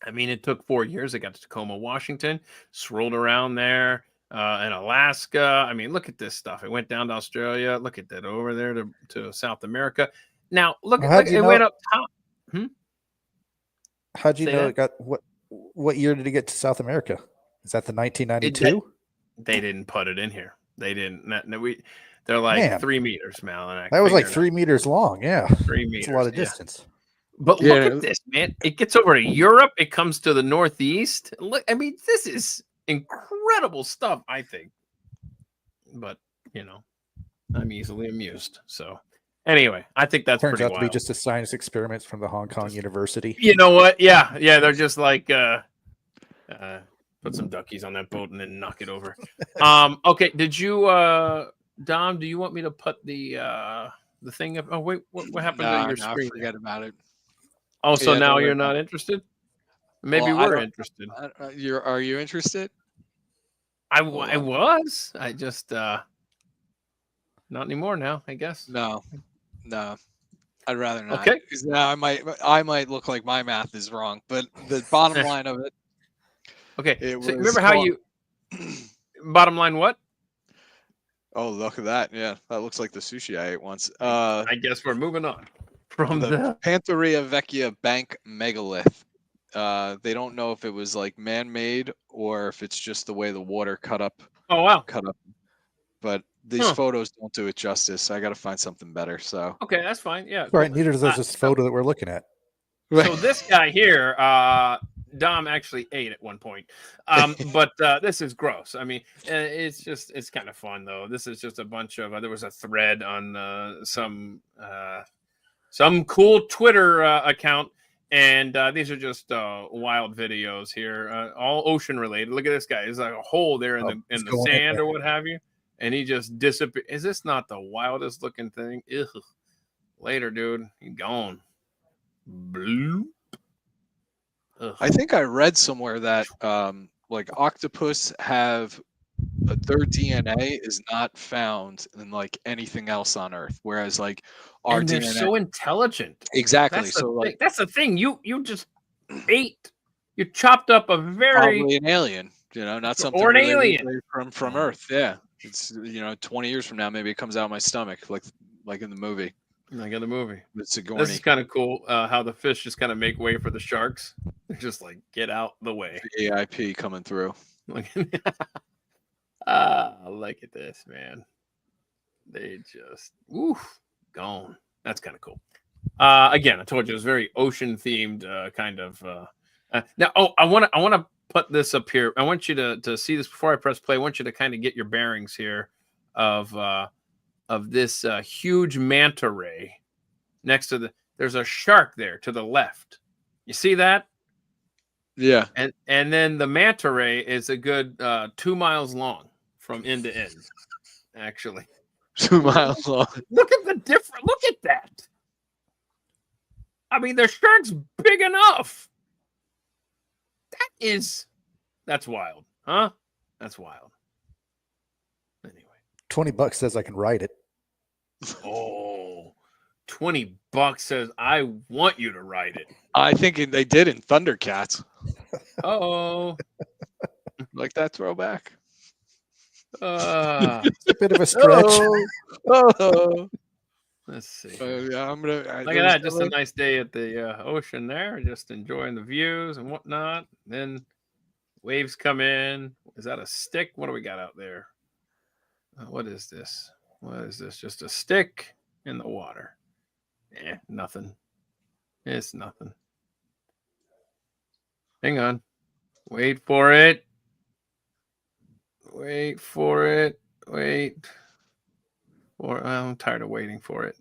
I mean, it took 4 years. It got to Tacoma, Washington, swirled around there in Alaska. I mean, look at this stuff. It went down to Australia. Look at that over there to South America. Now, look, it went up top. How'd you know it got what year did it get to South America? Is that the 1992? They didn't put it in here. They didn't. They're like 3 meters, Mal. That was like 3 meters long. Yeah. 3 meters. It's a lot of distance. But look at this, man. It gets over to Europe. It comes to the Northeast. Look, I mean, this is incredible stuff, I think. But, I'm easily amused. So, anyway, I think that's turns pretty out wild. To be just a science experiments from the Hong Kong University. You know what? Yeah. They're just like, put some duckies on that boat and then knock it over. Okay. Did you, Dom? Do you want me to put the thing up? Oh wait, what happened to your screen? Forget about it. Oh, so now you're not interested? Maybe we're interested. Are you interested? I was. I just not anymore now, I guess. No. I'd rather not. Okay. Because now I might look like my math is wrong, but the bottom line of it. Okay. So remember how you bottom line what? Oh, look at that. Yeah, that looks like the sushi I ate once. I guess we're moving on from the Pantheria Vecchia Bank megalith. They don't know if it was like man-made or if it's just the way the water cut up. Oh wow. Cut up. But these photos don't do it justice. So I got to find something better. So okay, that's fine. Yeah. Right. Neither does this photo that we're looking at. So this guy here, Dom actually ate at one point, but this is gross. I mean, it's kind of fun though. This is just a bunch of there was a thread on some cool Twitter account, and these are just wild videos here, all ocean related. Look at this guy. There's like a hole there in the sand or what have you, and he just disappeared. Is this not the wildest looking thing? Ugh. Later, dude. He's gone. Blue. I think I read somewhere that like octopus have their DNA is not found in like anything else on Earth, whereas like our and they're DNA so intelligent. Exactly. That's the thing. You just ate. You chopped up a very probably an alien. Not something or an alien from Earth. Yeah, it's 20 years from now maybe it comes out of my stomach like in the movie. I got a movie. With This is Sigourney. kind of cool. How the fish just kind of make way for the sharks. They're just like, get out the way. The AIP coming through. Look at this, man. They just gone. That's kind of cool. Again, I told you it was very ocean themed kind of. Now, I want to put this up here. I want you to see this before I press play. I want you to kind of get your bearings here of this huge manta ray next to there's a shark there to the left. You see that? Yeah. And then the manta ray is a good 2 miles long from end to end, actually. 2 miles long. Look at the difference. Look at that. I mean, the shark's big enough. That's wild, huh? That's wild. Anyway. $20 says I can ride it. Oh, $20 says I want you to ride it. I think they did in Thundercats. Oh, Like that throwback. It's a bit of a stretch. Oh. let's see. Yeah, I'm gonna. Look at that. Just a nice day at the ocean there, just enjoying the views and whatnot. Then waves come in. Is that a stick? What do we got out there? What is this? What is this? Just a stick in the water. Nothing. It's nothing. Hang on. Wait for it. Wait for it. Wait. I'm tired of waiting for it.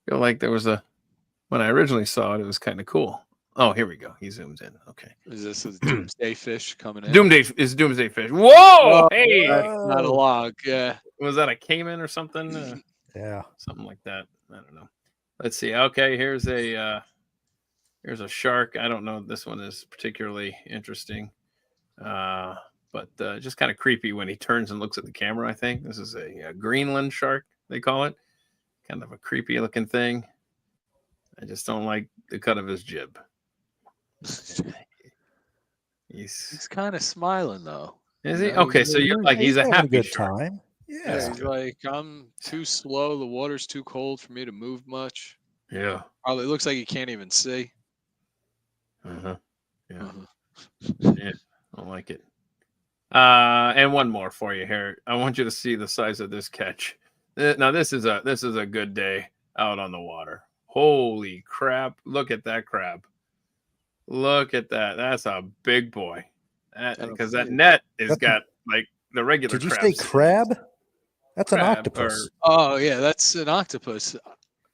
Feel like there was when I originally saw it, it was kind of cool. Oh, here we go. He zooms in. Okay. Is this a doomsday fish coming in? Doomsday fish. Whoa! Hey, Not a log. Yeah. was that a caiman or something? Yeah. Something like that. I don't know. Let's see. Okay, here's a shark. I don't know if this one is particularly interesting, but just kind of creepy when he turns and looks at the camera. I think this is a Greenland shark, they call it. Kind of a creepy looking thing. I just don't like the cut of his jib. He's kind of smiling though. Is he? Okay, so you're like he's a having happy good shark. time. Yeah, Yeah. he's like, I'm too slow. The water's too cold for me to move much. Yeah. Probably looks like he can't even see. Uh-huh. Yeah. Uh-huh. Yeah. I don't like it. And one more for you here. I want you to see the size of this catch. Now this is a good day out on the water. Holy crap. Look at that crab. Look at that. That's a big boy. Because that net has got like the regular Did you crabs. say crab? That's an Crab, octopus. Oh yeah, that's an octopus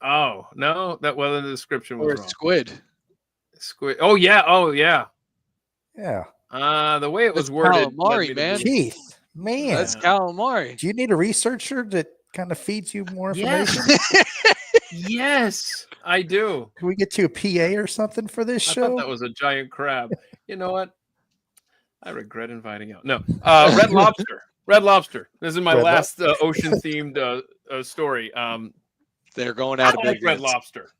Oh, no. That well in the description was or a wrong. squid. Squid. Oh yeah. Yeah. The way it was That's worded. calamari, led me to man. believe- Keith, man. That's calamari. Do you need a researcher that kind of feeds you more information? Yes, I do. Can we get you a PA or something for this I show? thought that was a giant crab. You know what? I regret inviting out. No, Red Lobster. Red Lobster. This is my Red last ocean-themed story. They're going I out of like Red business. Lobster.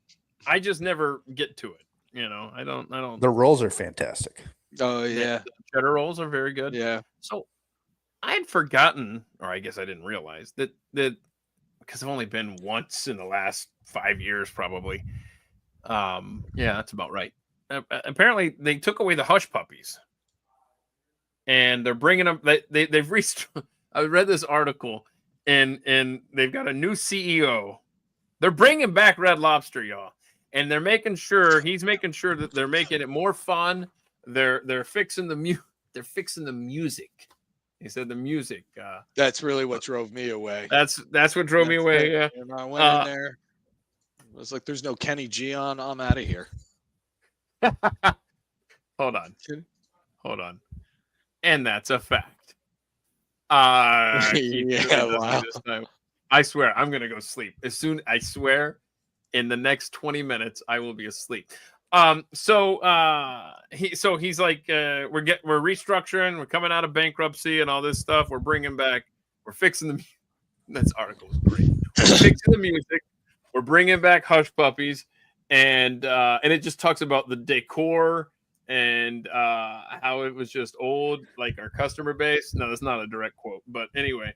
I just never get to it. You know, I don't. The rolls are fantastic. Oh yeah, The cheddar rolls are very good. yeah. So I had forgotten, or I guess I didn't realize that because I've only been once in the last 5 years, probably. Yeah, that's about right. Apparently, they took away the hush puppies, and they're bringing them. They've reached. I read this article, and they've got a new CEO. They're bringing back Red Lobster, y'all, and they're making sure that they're making it more fun. They're fixing They're fixing the music. He said the music. That's really what drove me away. That's what drove me away. Yeah. And I went in there. I was like, "There's no Kenny G on. I'm out of here." Hold on. And that's a fact. Keith, Yeah, you're gonna love me wow. this time. I swear, I'm gonna go sleep I swear, in the next 20 minutes, I will be asleep. He's like, we're restructuring, we're coming out of bankruptcy and all this stuff. We're fixing the. This article is great. We're fixing the music. We're bringing back hush puppies, and it just talks about the decor and how it was just old, like our customer base. No, that's not a direct quote, but anyway,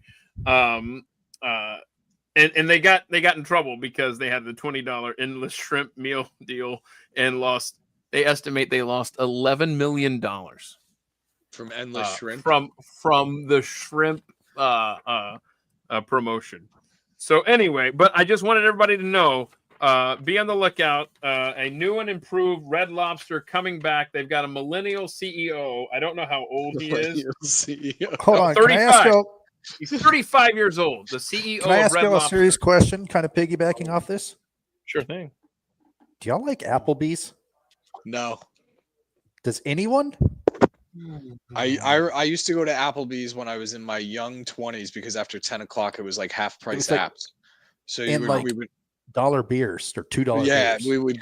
and they got in trouble because they had the $20 endless shrimp meal deal and lost. They estimate they lost $11 million from endless shrimp from the shrimp promotion. So anyway, but I just wanted everybody to know, be on the lookout. A new and improved Red Lobster coming back. They've got a millennial CEO. I don't know how old he is. CEO. Hold on. 35. Can I ask you? He's 35 years old. The CEO Can I of ask Red you a Lobster. serious question, kind of piggybacking off this? Sure thing. Do y'all like Applebee's? No. Does anyone? I used to go to Applebee's when I was in my young 20s because after 10 o'clock it was like half price like- apps. So and we would dollar beers or $2 yeah, beers. we would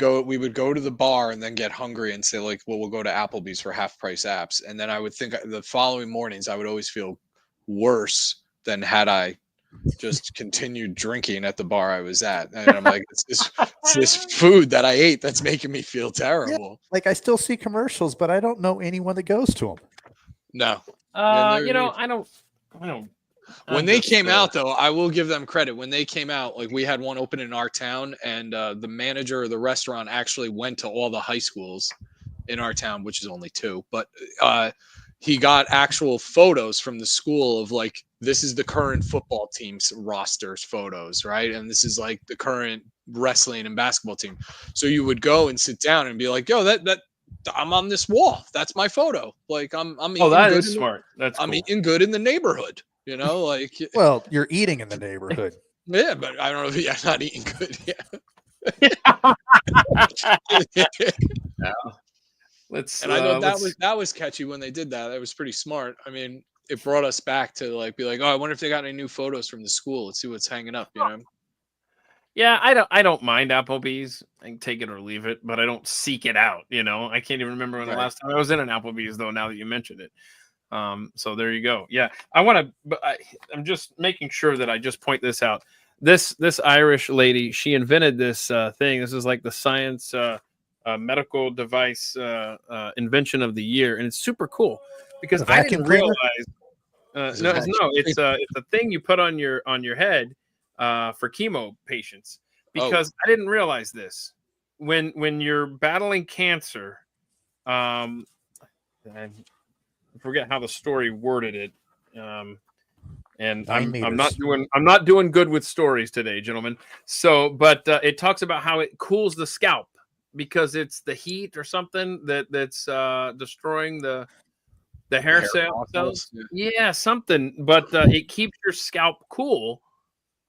go to the bar and then get hungry and say like, well, we'll go to Applebee's for half price apps. And then I would think the following mornings I would always feel worse than had I just continued drinking at the bar I was at. And I'm like, it's this food that I ate that's making me feel terrible. Like I still see commercials, but I don't know anyone that goes to them. No. You know, I don't. When they came out, though, I will give them credit. When they came out, like we had one open in our town, and the manager of the restaurant actually went to all the high schools in our town, which is only 2. But he got actual photos from the school of like, this is the current football team's rosters photos, right? And this is like the current wrestling and basketball team. So you would go and sit down and be like, yo, that I'm on this wall. That's my photo. Like I'm Oh, that is smart. That's I'm cool. eating good in the neighborhood. You know, like Well, you're eating in the neighborhood. yeah, but I don't know if I'm not eating good. Yeah. Let's. And I thought that was catchy when they did that. That was pretty smart. I mean, it brought us back to like be like, oh, I wonder if they got any new photos from the school. Let's see what's hanging up. You know. Yeah, I don't mind Applebee's. I can take it or leave it, but I don't seek it out. You know, I can't even remember when the last time I was in an Applebee's though. Now that you mentioned it. So there you go. Yeah, I want to, but I'm just making sure that I just point this out. This Irish lady, she invented this thing. This is like the science medical device invention of the year, and it's super cool because I didn't realize. It's a thing you put on your head for chemo patients because I didn't realize this when you're battling cancer. I forget how the story worded it, and I'm not doing good with stories today, gentlemen. So, but it talks about how it cools the scalp because it's the heat or something that's destroying the hair cells. Yeah, something. But it keeps your scalp cool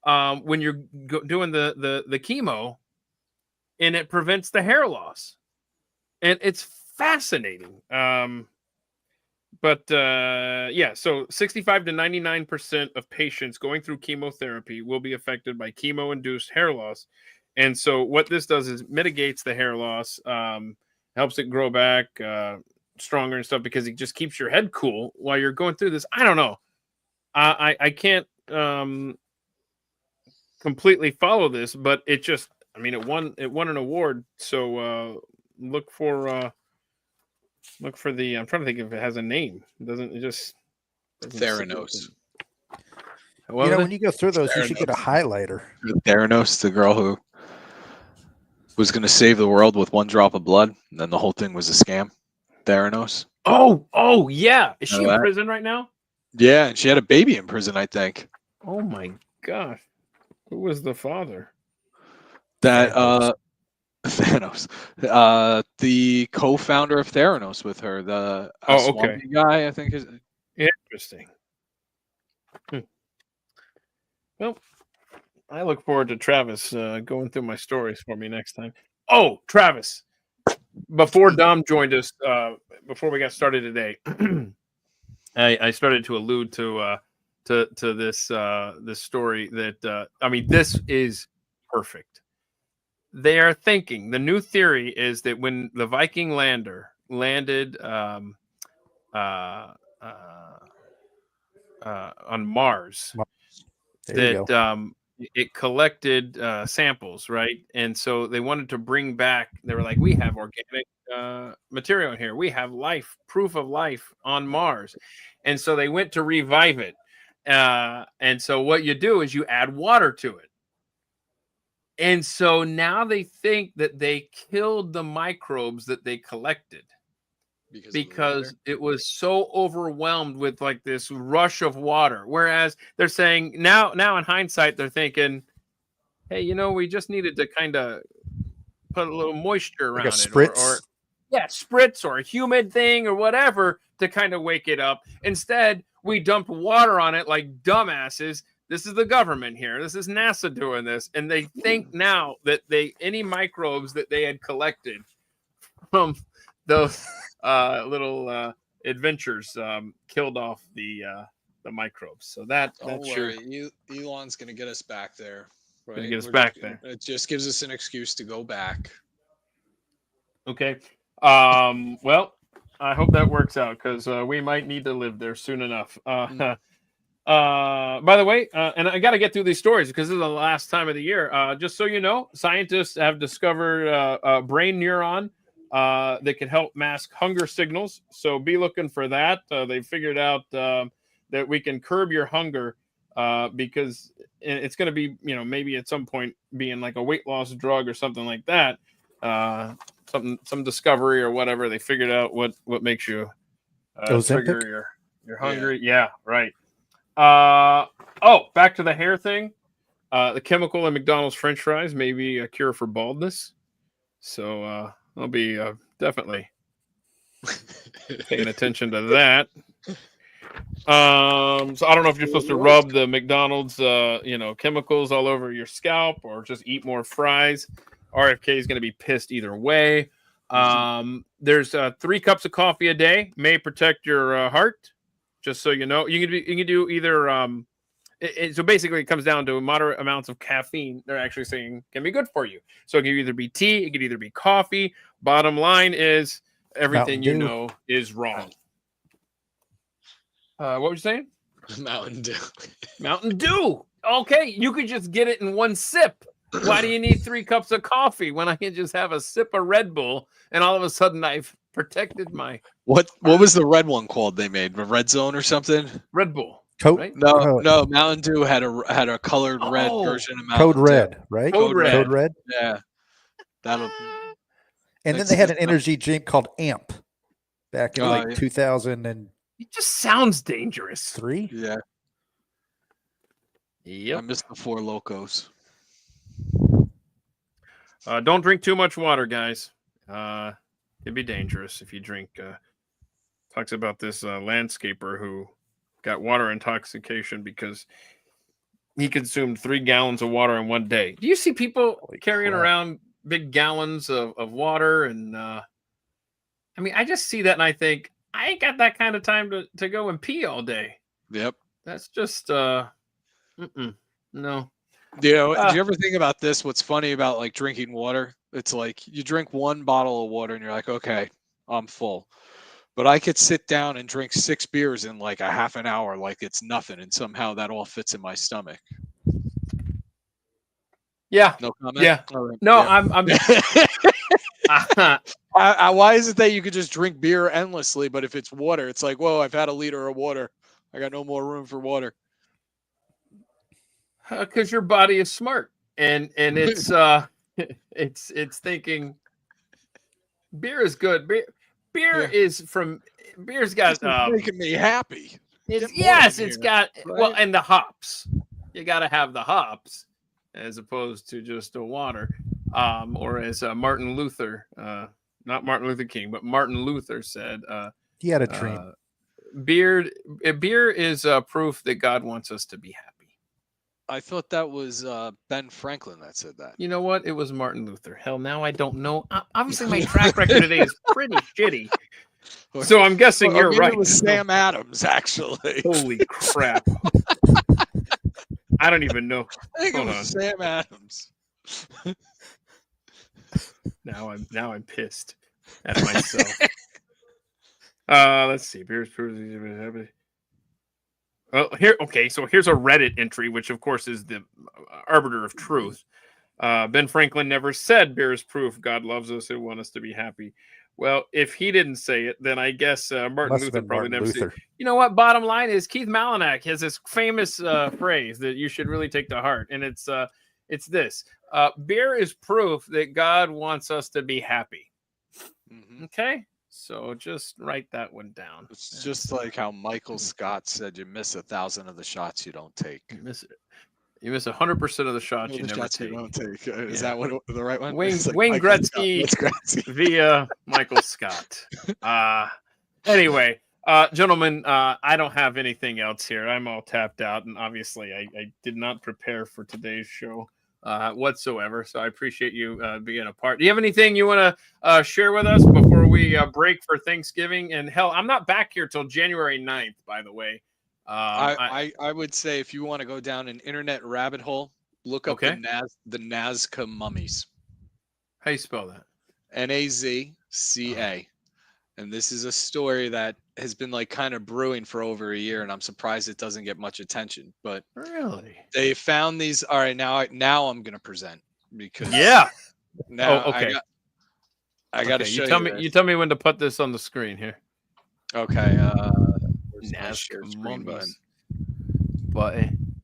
when you're doing the chemo, and it prevents the hair loss, and it's fascinating. But yeah, so 65 to 99% of patients going through chemotherapy will be affected by chemo-induced hair loss. And so what this does is mitigates the hair loss, helps it grow back stronger and stuff because it just keeps your head cool while you're going through this. I don't know. I can't completely follow this, but it just, I mean, it won an award. So look for the. I'm trying to think if it has a name. It just Theranos. When you go through those, you should get a highlighter. Theranos, the girl who was going to save the world with one drop of blood, and then the whole thing was a scam. Theranos. Oh yeah. Is she in prison right now? Yeah, and she had a baby in prison, I think. Oh my gosh. Who was the father? That Thanos, the co-founder of Theranos with her, the okay guy, I think is interesting. Well, I look forward to Travis going through my stories for me next time. Oh, Travis! Before Dom joined us, before we got started today, I started to allude to this story that I mean, this is perfect. They are thinking the new theory is that when the Viking lander landed on Mars, that it collected samples, right? And so they wanted to bring back. They were like, "We have organic material in here. We have life, proof of life on Mars," and so they went to revive it. And so what you do is you add water to it. And so now they think that they killed the microbes that they collected because it was so overwhelmed with like this rush of water. Whereas they're saying now in hindsight, they're thinking, hey, you know, we just needed to kind of put a little moisture around Like a it, spritz? or spritz or a humid thing or whatever to kind of wake it up. Instead, we dumped water on it like dumbasses. This is the government here. This is NASA doing this, and they think now that any microbes that they had collected from those little adventures killed off the microbes. So that's sure. Elon's gonna get us back there. Right? Gonna get us back there. It just gives us an excuse to go back. Okay. Well, I hope that works out because we might need to live there soon enough. By the way, and I got to get through these stories because this is the last time of the year. Just so you know, scientists have discovered a brain neuron that can help mask hunger signals. So be looking for that. They figured out that we can curb your hunger because it's going to be, you know, maybe at some point being like a weight loss drug or something like that. Some discovery or whatever. They figured out what makes you trigger you're hungry. Yeah, right. Back to the hair thing. The chemical in McDonald's French fries may be a cure for baldness. So I'll be definitely paying attention to that. So I don't know if you're supposed to rub the McDonald's chemicals all over your scalp or just eat more fries. RFK is going to be pissed either way. There's 3 cups of coffee a day may protect your heart. Just so you know, you can do either. So basically, it comes down to moderate amounts of caffeine. They're actually saying can be good for you. So it can either be tea, it could either be coffee. Bottom line is everything you know is wrong. What were you saying? Mountain Dew. Mountain Dew. Okay, you could just get it in one sip. Why do you need 3 cups of coffee when I can just have a sip of Red Bull and all of a sudden I've protected my What was the red one called they made? The Red Zone or something? Red Bull. Code, right? No, Mountain Dew had a colored red version of Mountain Code Dew. Red, right? Code Red. Code Red. Yeah. And then they had an energy drink called AMP back in 2003. It just sounds dangerous. Yeah. Yep. I miss the Four Locos. Don't drink too much water, guys. It'd be dangerous if you drink. Talks about this landscaper who got water intoxication because he consumed 3 gallons of water in one day. Do you see people carrying around big gallons of water? And I mean, I just see that and I think, I ain't got that kind of time to go and pee all day. Yep. That's just no. You know, do you ever think about this? What's funny about like drinking water? It's like you drink 1 bottle of water and you're like, okay, I'm full. But I could sit down and drink 6 beers in like a half an hour like it's nothing, and somehow that all fits in my stomach. Yeah. No comment? Yeah. Right. No, Yeah. I'm why is it that you could just drink beer endlessly, but if it's water, it's like, whoa, I've had a liter of water. I got no more room for water. Because your body is smart and it's it's thinking beer is good. Beer's got making me happy. It's got right? well, and the hops. You got to have the hops as opposed to just the water. Or as Martin Luther, not Martin Luther King, but Martin Luther said, he had a dream. Beer is proof that God wants us to be happy. I thought that was Ben Franklin that said that. You know what? It was Martin Luther. Hell, now I don't know. Obviously, my track record today is pretty shitty. So I'm guessing you're right. It was Sam Adams, actually. Holy crap. I don't even know. I think it was Sam Adams. Now I'm pissed at myself. Let's see. Beer's proof. Well, so here's a Reddit entry, which of course is the arbiter of truth. Ben Franklin never said beer is proof God loves us and wants us to be happy. Well, if he didn't say it, then I guess Martin Luther probably never said it. You know what? Bottom line is Keith Malinak has this famous phrase that you should really take to heart. And it's It's this. Beer is proof that God wants us to be happy. Mhm. Okay? So just write that one down. It's just like how Michael Scott said, "You miss 1,000 of the shots you don't take." You miss it. You miss 100% of the shots you The never shots take. you don't take. Is Yeah. that what the right one? Wayne, It's like Wayne Michael Scott, Gretzky What's Gretzky? via Michael Scott. Anyway, gentlemen, I don't have anything else here. I'm all tapped out, and obviously I did not prepare for today's show whatsoever. So I appreciate you being a part. Do you have anything you want to share with us before we break for Thanksgiving? And hell, I'm not back here till January 9th, by the way. I would say if you want to go down an internet rabbit hole, look up Okay. the Nazca mummies. How you spell that? Nazca. And this is a story that has been like kind of brewing for over a year, and I'm surprised it doesn't get much attention. But Really? they found these. All right, now I'm gonna present because Yeah. now okay. I got to Okay, show tell you. me. This. You tell me when to put this on the screen here. Okay. Where's my Nazca share screen button? Button.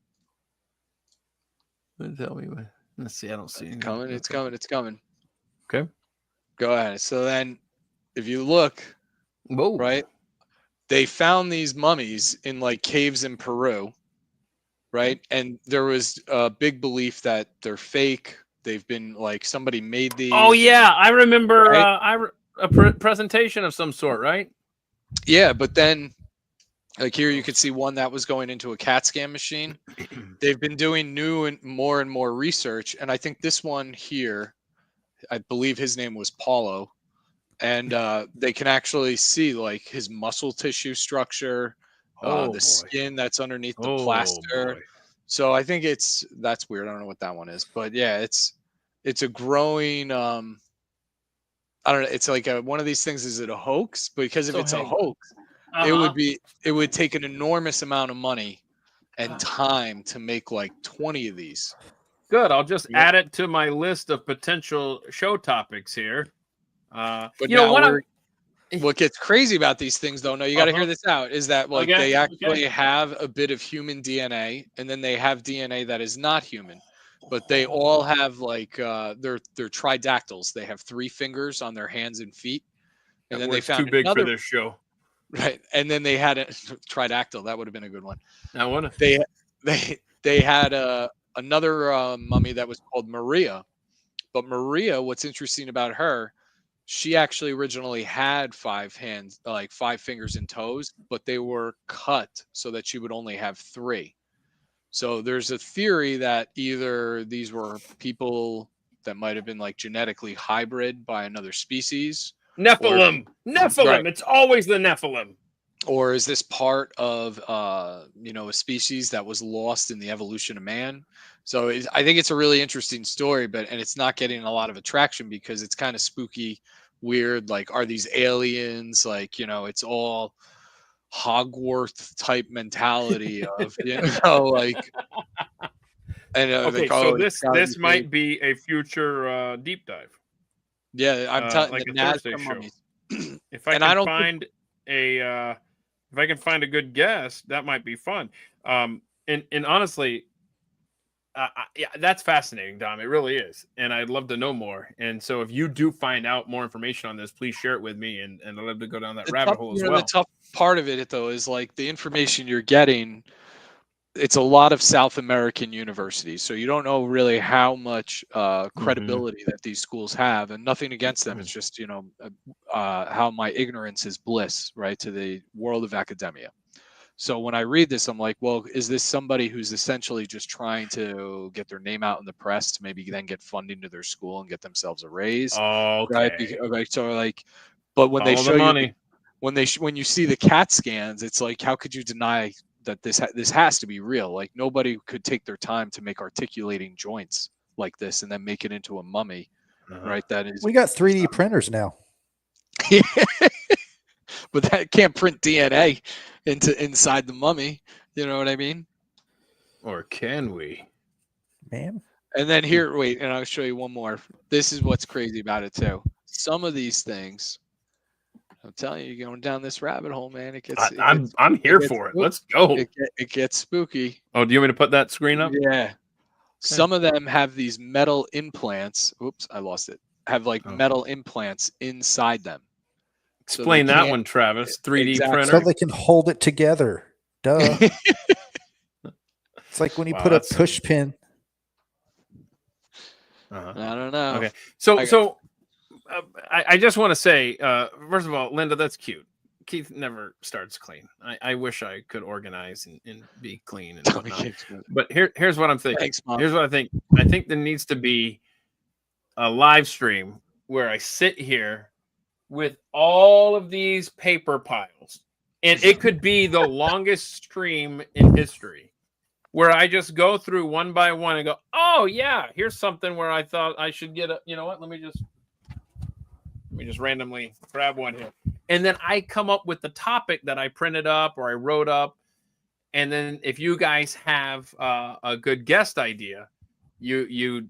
Tell me when. Let's see. I don't see anything. Coming. It's coming. It's coming. Okay. Go ahead. So then, if you look, Whoa. right, they found these mummies in like caves in Peru, right? And there was a big belief that they're fake. They've been like somebody made these. Oh yeah, I remember. Right? A presentation of some sort, right? Yeah, but then, like here, you could see one that was going into a CAT scan machine. They've been doing new and more research, and I think this one here, I believe his name was Paulo, and they can actually see like his muscle tissue structure, the skin that's underneath the plaster. Boy. So I think that's weird. I don't know what that one is, but yeah, it's a growing. I don't know. It's like one of these things. Is it a hoax? Because if it's a hoax, it would take an enormous amount of money and time to make like 20 of these. Good. I'll just add it to my list of potential show topics here. But what gets crazy about these things, though, no, you got to hear this out, is that like they actually have a bit of human DNA, and then they have DNA that is not human, but they all have like they're tridactyls. They have 3 fingers on their hands and feet, and then they found too big for this show, right? And then they had a tridactyl. That would have been a good one. I want to. They had another mummy that was called Maria, but Maria, what's interesting about her, she actually originally had 5 hands, like 5 fingers and toes, but they were cut so that she would only have 3. So there's a theory that either these were people that might have been like genetically hybrid by another species. Nephilim. Right. It's always the Nephilim. Or is this part of a species that was lost in the evolution of man? So I think it's a really interesting story, and it's not getting a lot of attraction because it's kind of spooky, weird. Like, are these aliens? Like, it's all Hogwarts type mentality of like. And okay, so this might be a future deep dive. Yeah, I'm telling like you, a Thursday show. If I can find a good guest, that might be fun. And honestly, yeah, that's fascinating, Dom. It really is, and I'd love to know more. And so, if you do find out more information on this, please share it with me, and I'd love to go down that rabbit hole as well. The tough part of it, though, is like the information you're getting. It's a lot of South American universities, so you don't know really how much credibility that these schools have, and nothing against them. It's just how my ignorance is bliss, right, to the world of academia. So when I read this, I'm like, well, is this somebody who's essentially just trying to get their name out in the press to maybe then get funding to their school and get themselves a raise? Oh, okay. Right. So like, but when they show you, when you see the CAT scans, it's like, how could you deny that this has to be real? Like, nobody could take their time to make articulating joints like this and then make it into a mummy, right? That is. We got 3D printers now. But that can't print DNA inside the mummy. You know what I mean? Or can we? Man. And then here, wait, and I'll show you one more. This is what's crazy about it too. Some of these things, I'm telling you, you're going down this rabbit hole, man. I'm here for it. Let's go. It gets spooky. Oh, do you want me to put that screen up? Yeah. Some of them have these metal implants. Oops, I lost it. Have like metal implants inside them. Explain that one, Travis. 3D Exactly. printer. So they can hold it together. Duh. It's like when you put a push pin. I don't know. Okay. So I just want to say, first of all, Linda, that's cute. Keith never starts clean. I wish I could organize and be clean and whatnot. But here's what I'm thinking. Thanks, Mom. Here's what I think. I think there needs to be a live stream where I sit here with all of these paper piles. And it could be the longest stream in history where I just go through one by one and go, oh, yeah, here's something where I thought I should get you know what? Let me just randomly grab one here. And then I come up with the topic that I printed up or I wrote up. And then if you guys have a good guest idea, you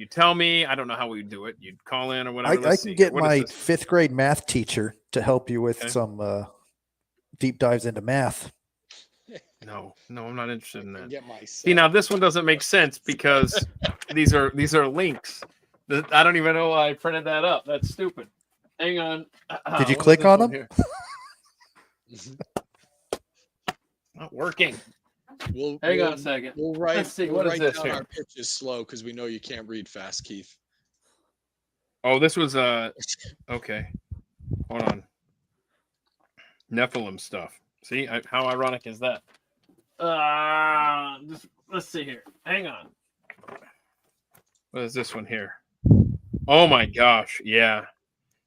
tell me. I don't know how we do it. You'd call in or whatever. I can get my 5th grade math teacher to help you with some deep dives into math. No, I'm not interested in that. See, now this one doesn't make sense because these are links. I don't even know why I printed that up. That's stupid. Hang on. Did you click on them? Not working. Hang on a second. We'll write. Let's see. We'll What is write this down here? our pitches slow because we know you can't read fast, Keith. Oh, this was okay. Hold on. Nephilim stuff. See how ironic is that? Let's see here. Hang on. What is this one here? Oh my gosh! Yeah,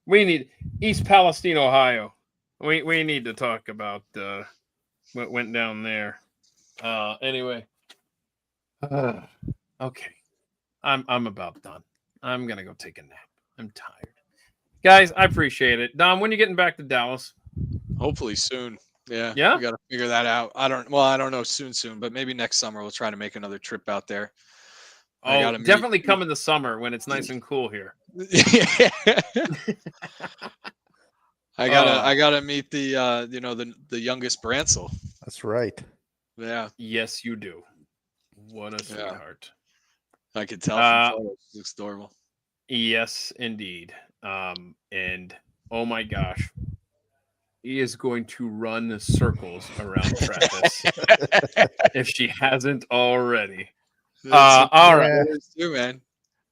we need East Palestine, Ohio. We need to talk about what went down there. Anyway. Okay. I'm about done. I'm gonna go take a nap. I'm tired. Guys, I appreciate it. Dom, when are you getting back to Dallas? Hopefully soon. Yeah. Yeah? We got to figure that out. I don't know soon, but maybe next summer we'll try to make another trip out there. Oh, definitely come in the summer when it's nice and cool here. I gotta meet the youngest Bransel. That's right. Yeah. Yes, you do. What a sweetheart. I could tell from photos. She looks adorable. Yes, indeed. And oh my gosh, he is going to run circles around Travis if she hasn't already. All right, too, man.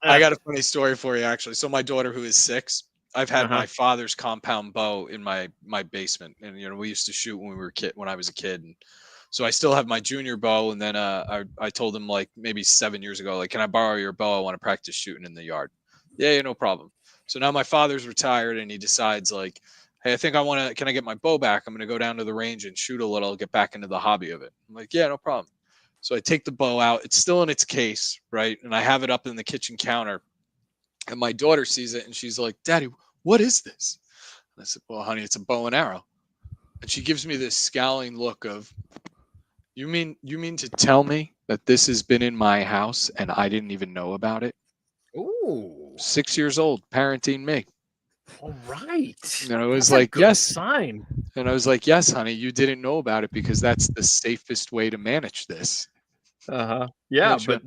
I got a funny story for you, actually. So my daughter, who is 6, I've had my father's compound bow in my basement, and we used to shoot when I was a kid, and so I still have my junior bow. And then I told him like maybe 7 years ago, like, can I borrow your bow? I want to practice shooting in the yard. Yeah, no problem. So now my father's retired, and he decides like, hey, I think can I get my bow back? I'm going to go down to the range and shoot a little, get back into the hobby of it. I'm like, yeah, no problem. So I take the bow out. It's still in its case, right? And I have it up in the kitchen counter. And my daughter sees it, and she's like, Daddy, what is this? And I said, well, honey, it's a bow and arrow. And she gives me this scowling look of, you mean to tell me that this has been in my house and I didn't even know about it? Ooh. 6 years old, parenting me. All right. And I was like, yes. Sign. And I was like, yes, honey, you didn't know about it because that's the safest way to manage this. Yeah, but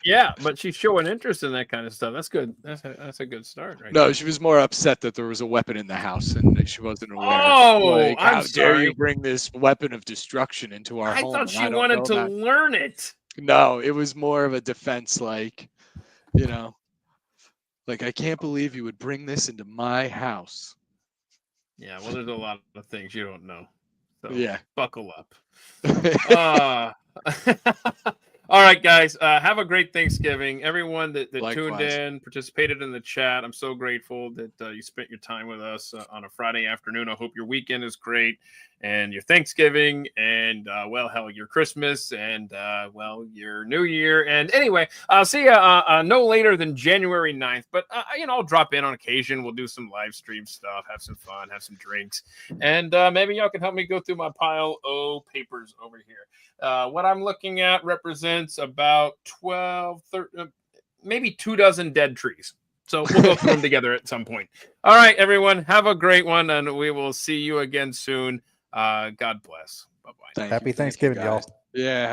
yeah, but she's showing interest in that kind of stuff. That's good. That's a good start, right? No, she was more upset that there was a weapon in the house and she wasn't aware. Oh, like, how I'm dare sorry. you bring this weapon of destruction into our home? I thought she wanted to learn it. No, it was more of a defense, like, like, I can't believe you would bring this into my house. Yeah, well, there's a lot of things you don't know. So yeah, buckle up. All right, guys. Have a great Thanksgiving. Everyone that tuned in, participated in the chat. I'm so grateful that you spent your time with us on a Friday afternoon. I hope your weekend is great and your Thanksgiving and, your Christmas and, your New Year. And anyway, I'll see you no later than January 9th. But, I'll drop in on occasion. We'll do some live stream stuff, have some fun, have some drinks. And maybe y'all can help me go through my pile of papers over here. What I'm looking at represents about 12, 13, maybe 24 dead trees. So we'll go through them together at some point. All right, everyone. Have a great one, and we will see you again soon. God bless. Bye-bye. Happy Thanksgiving, y'all. Yeah.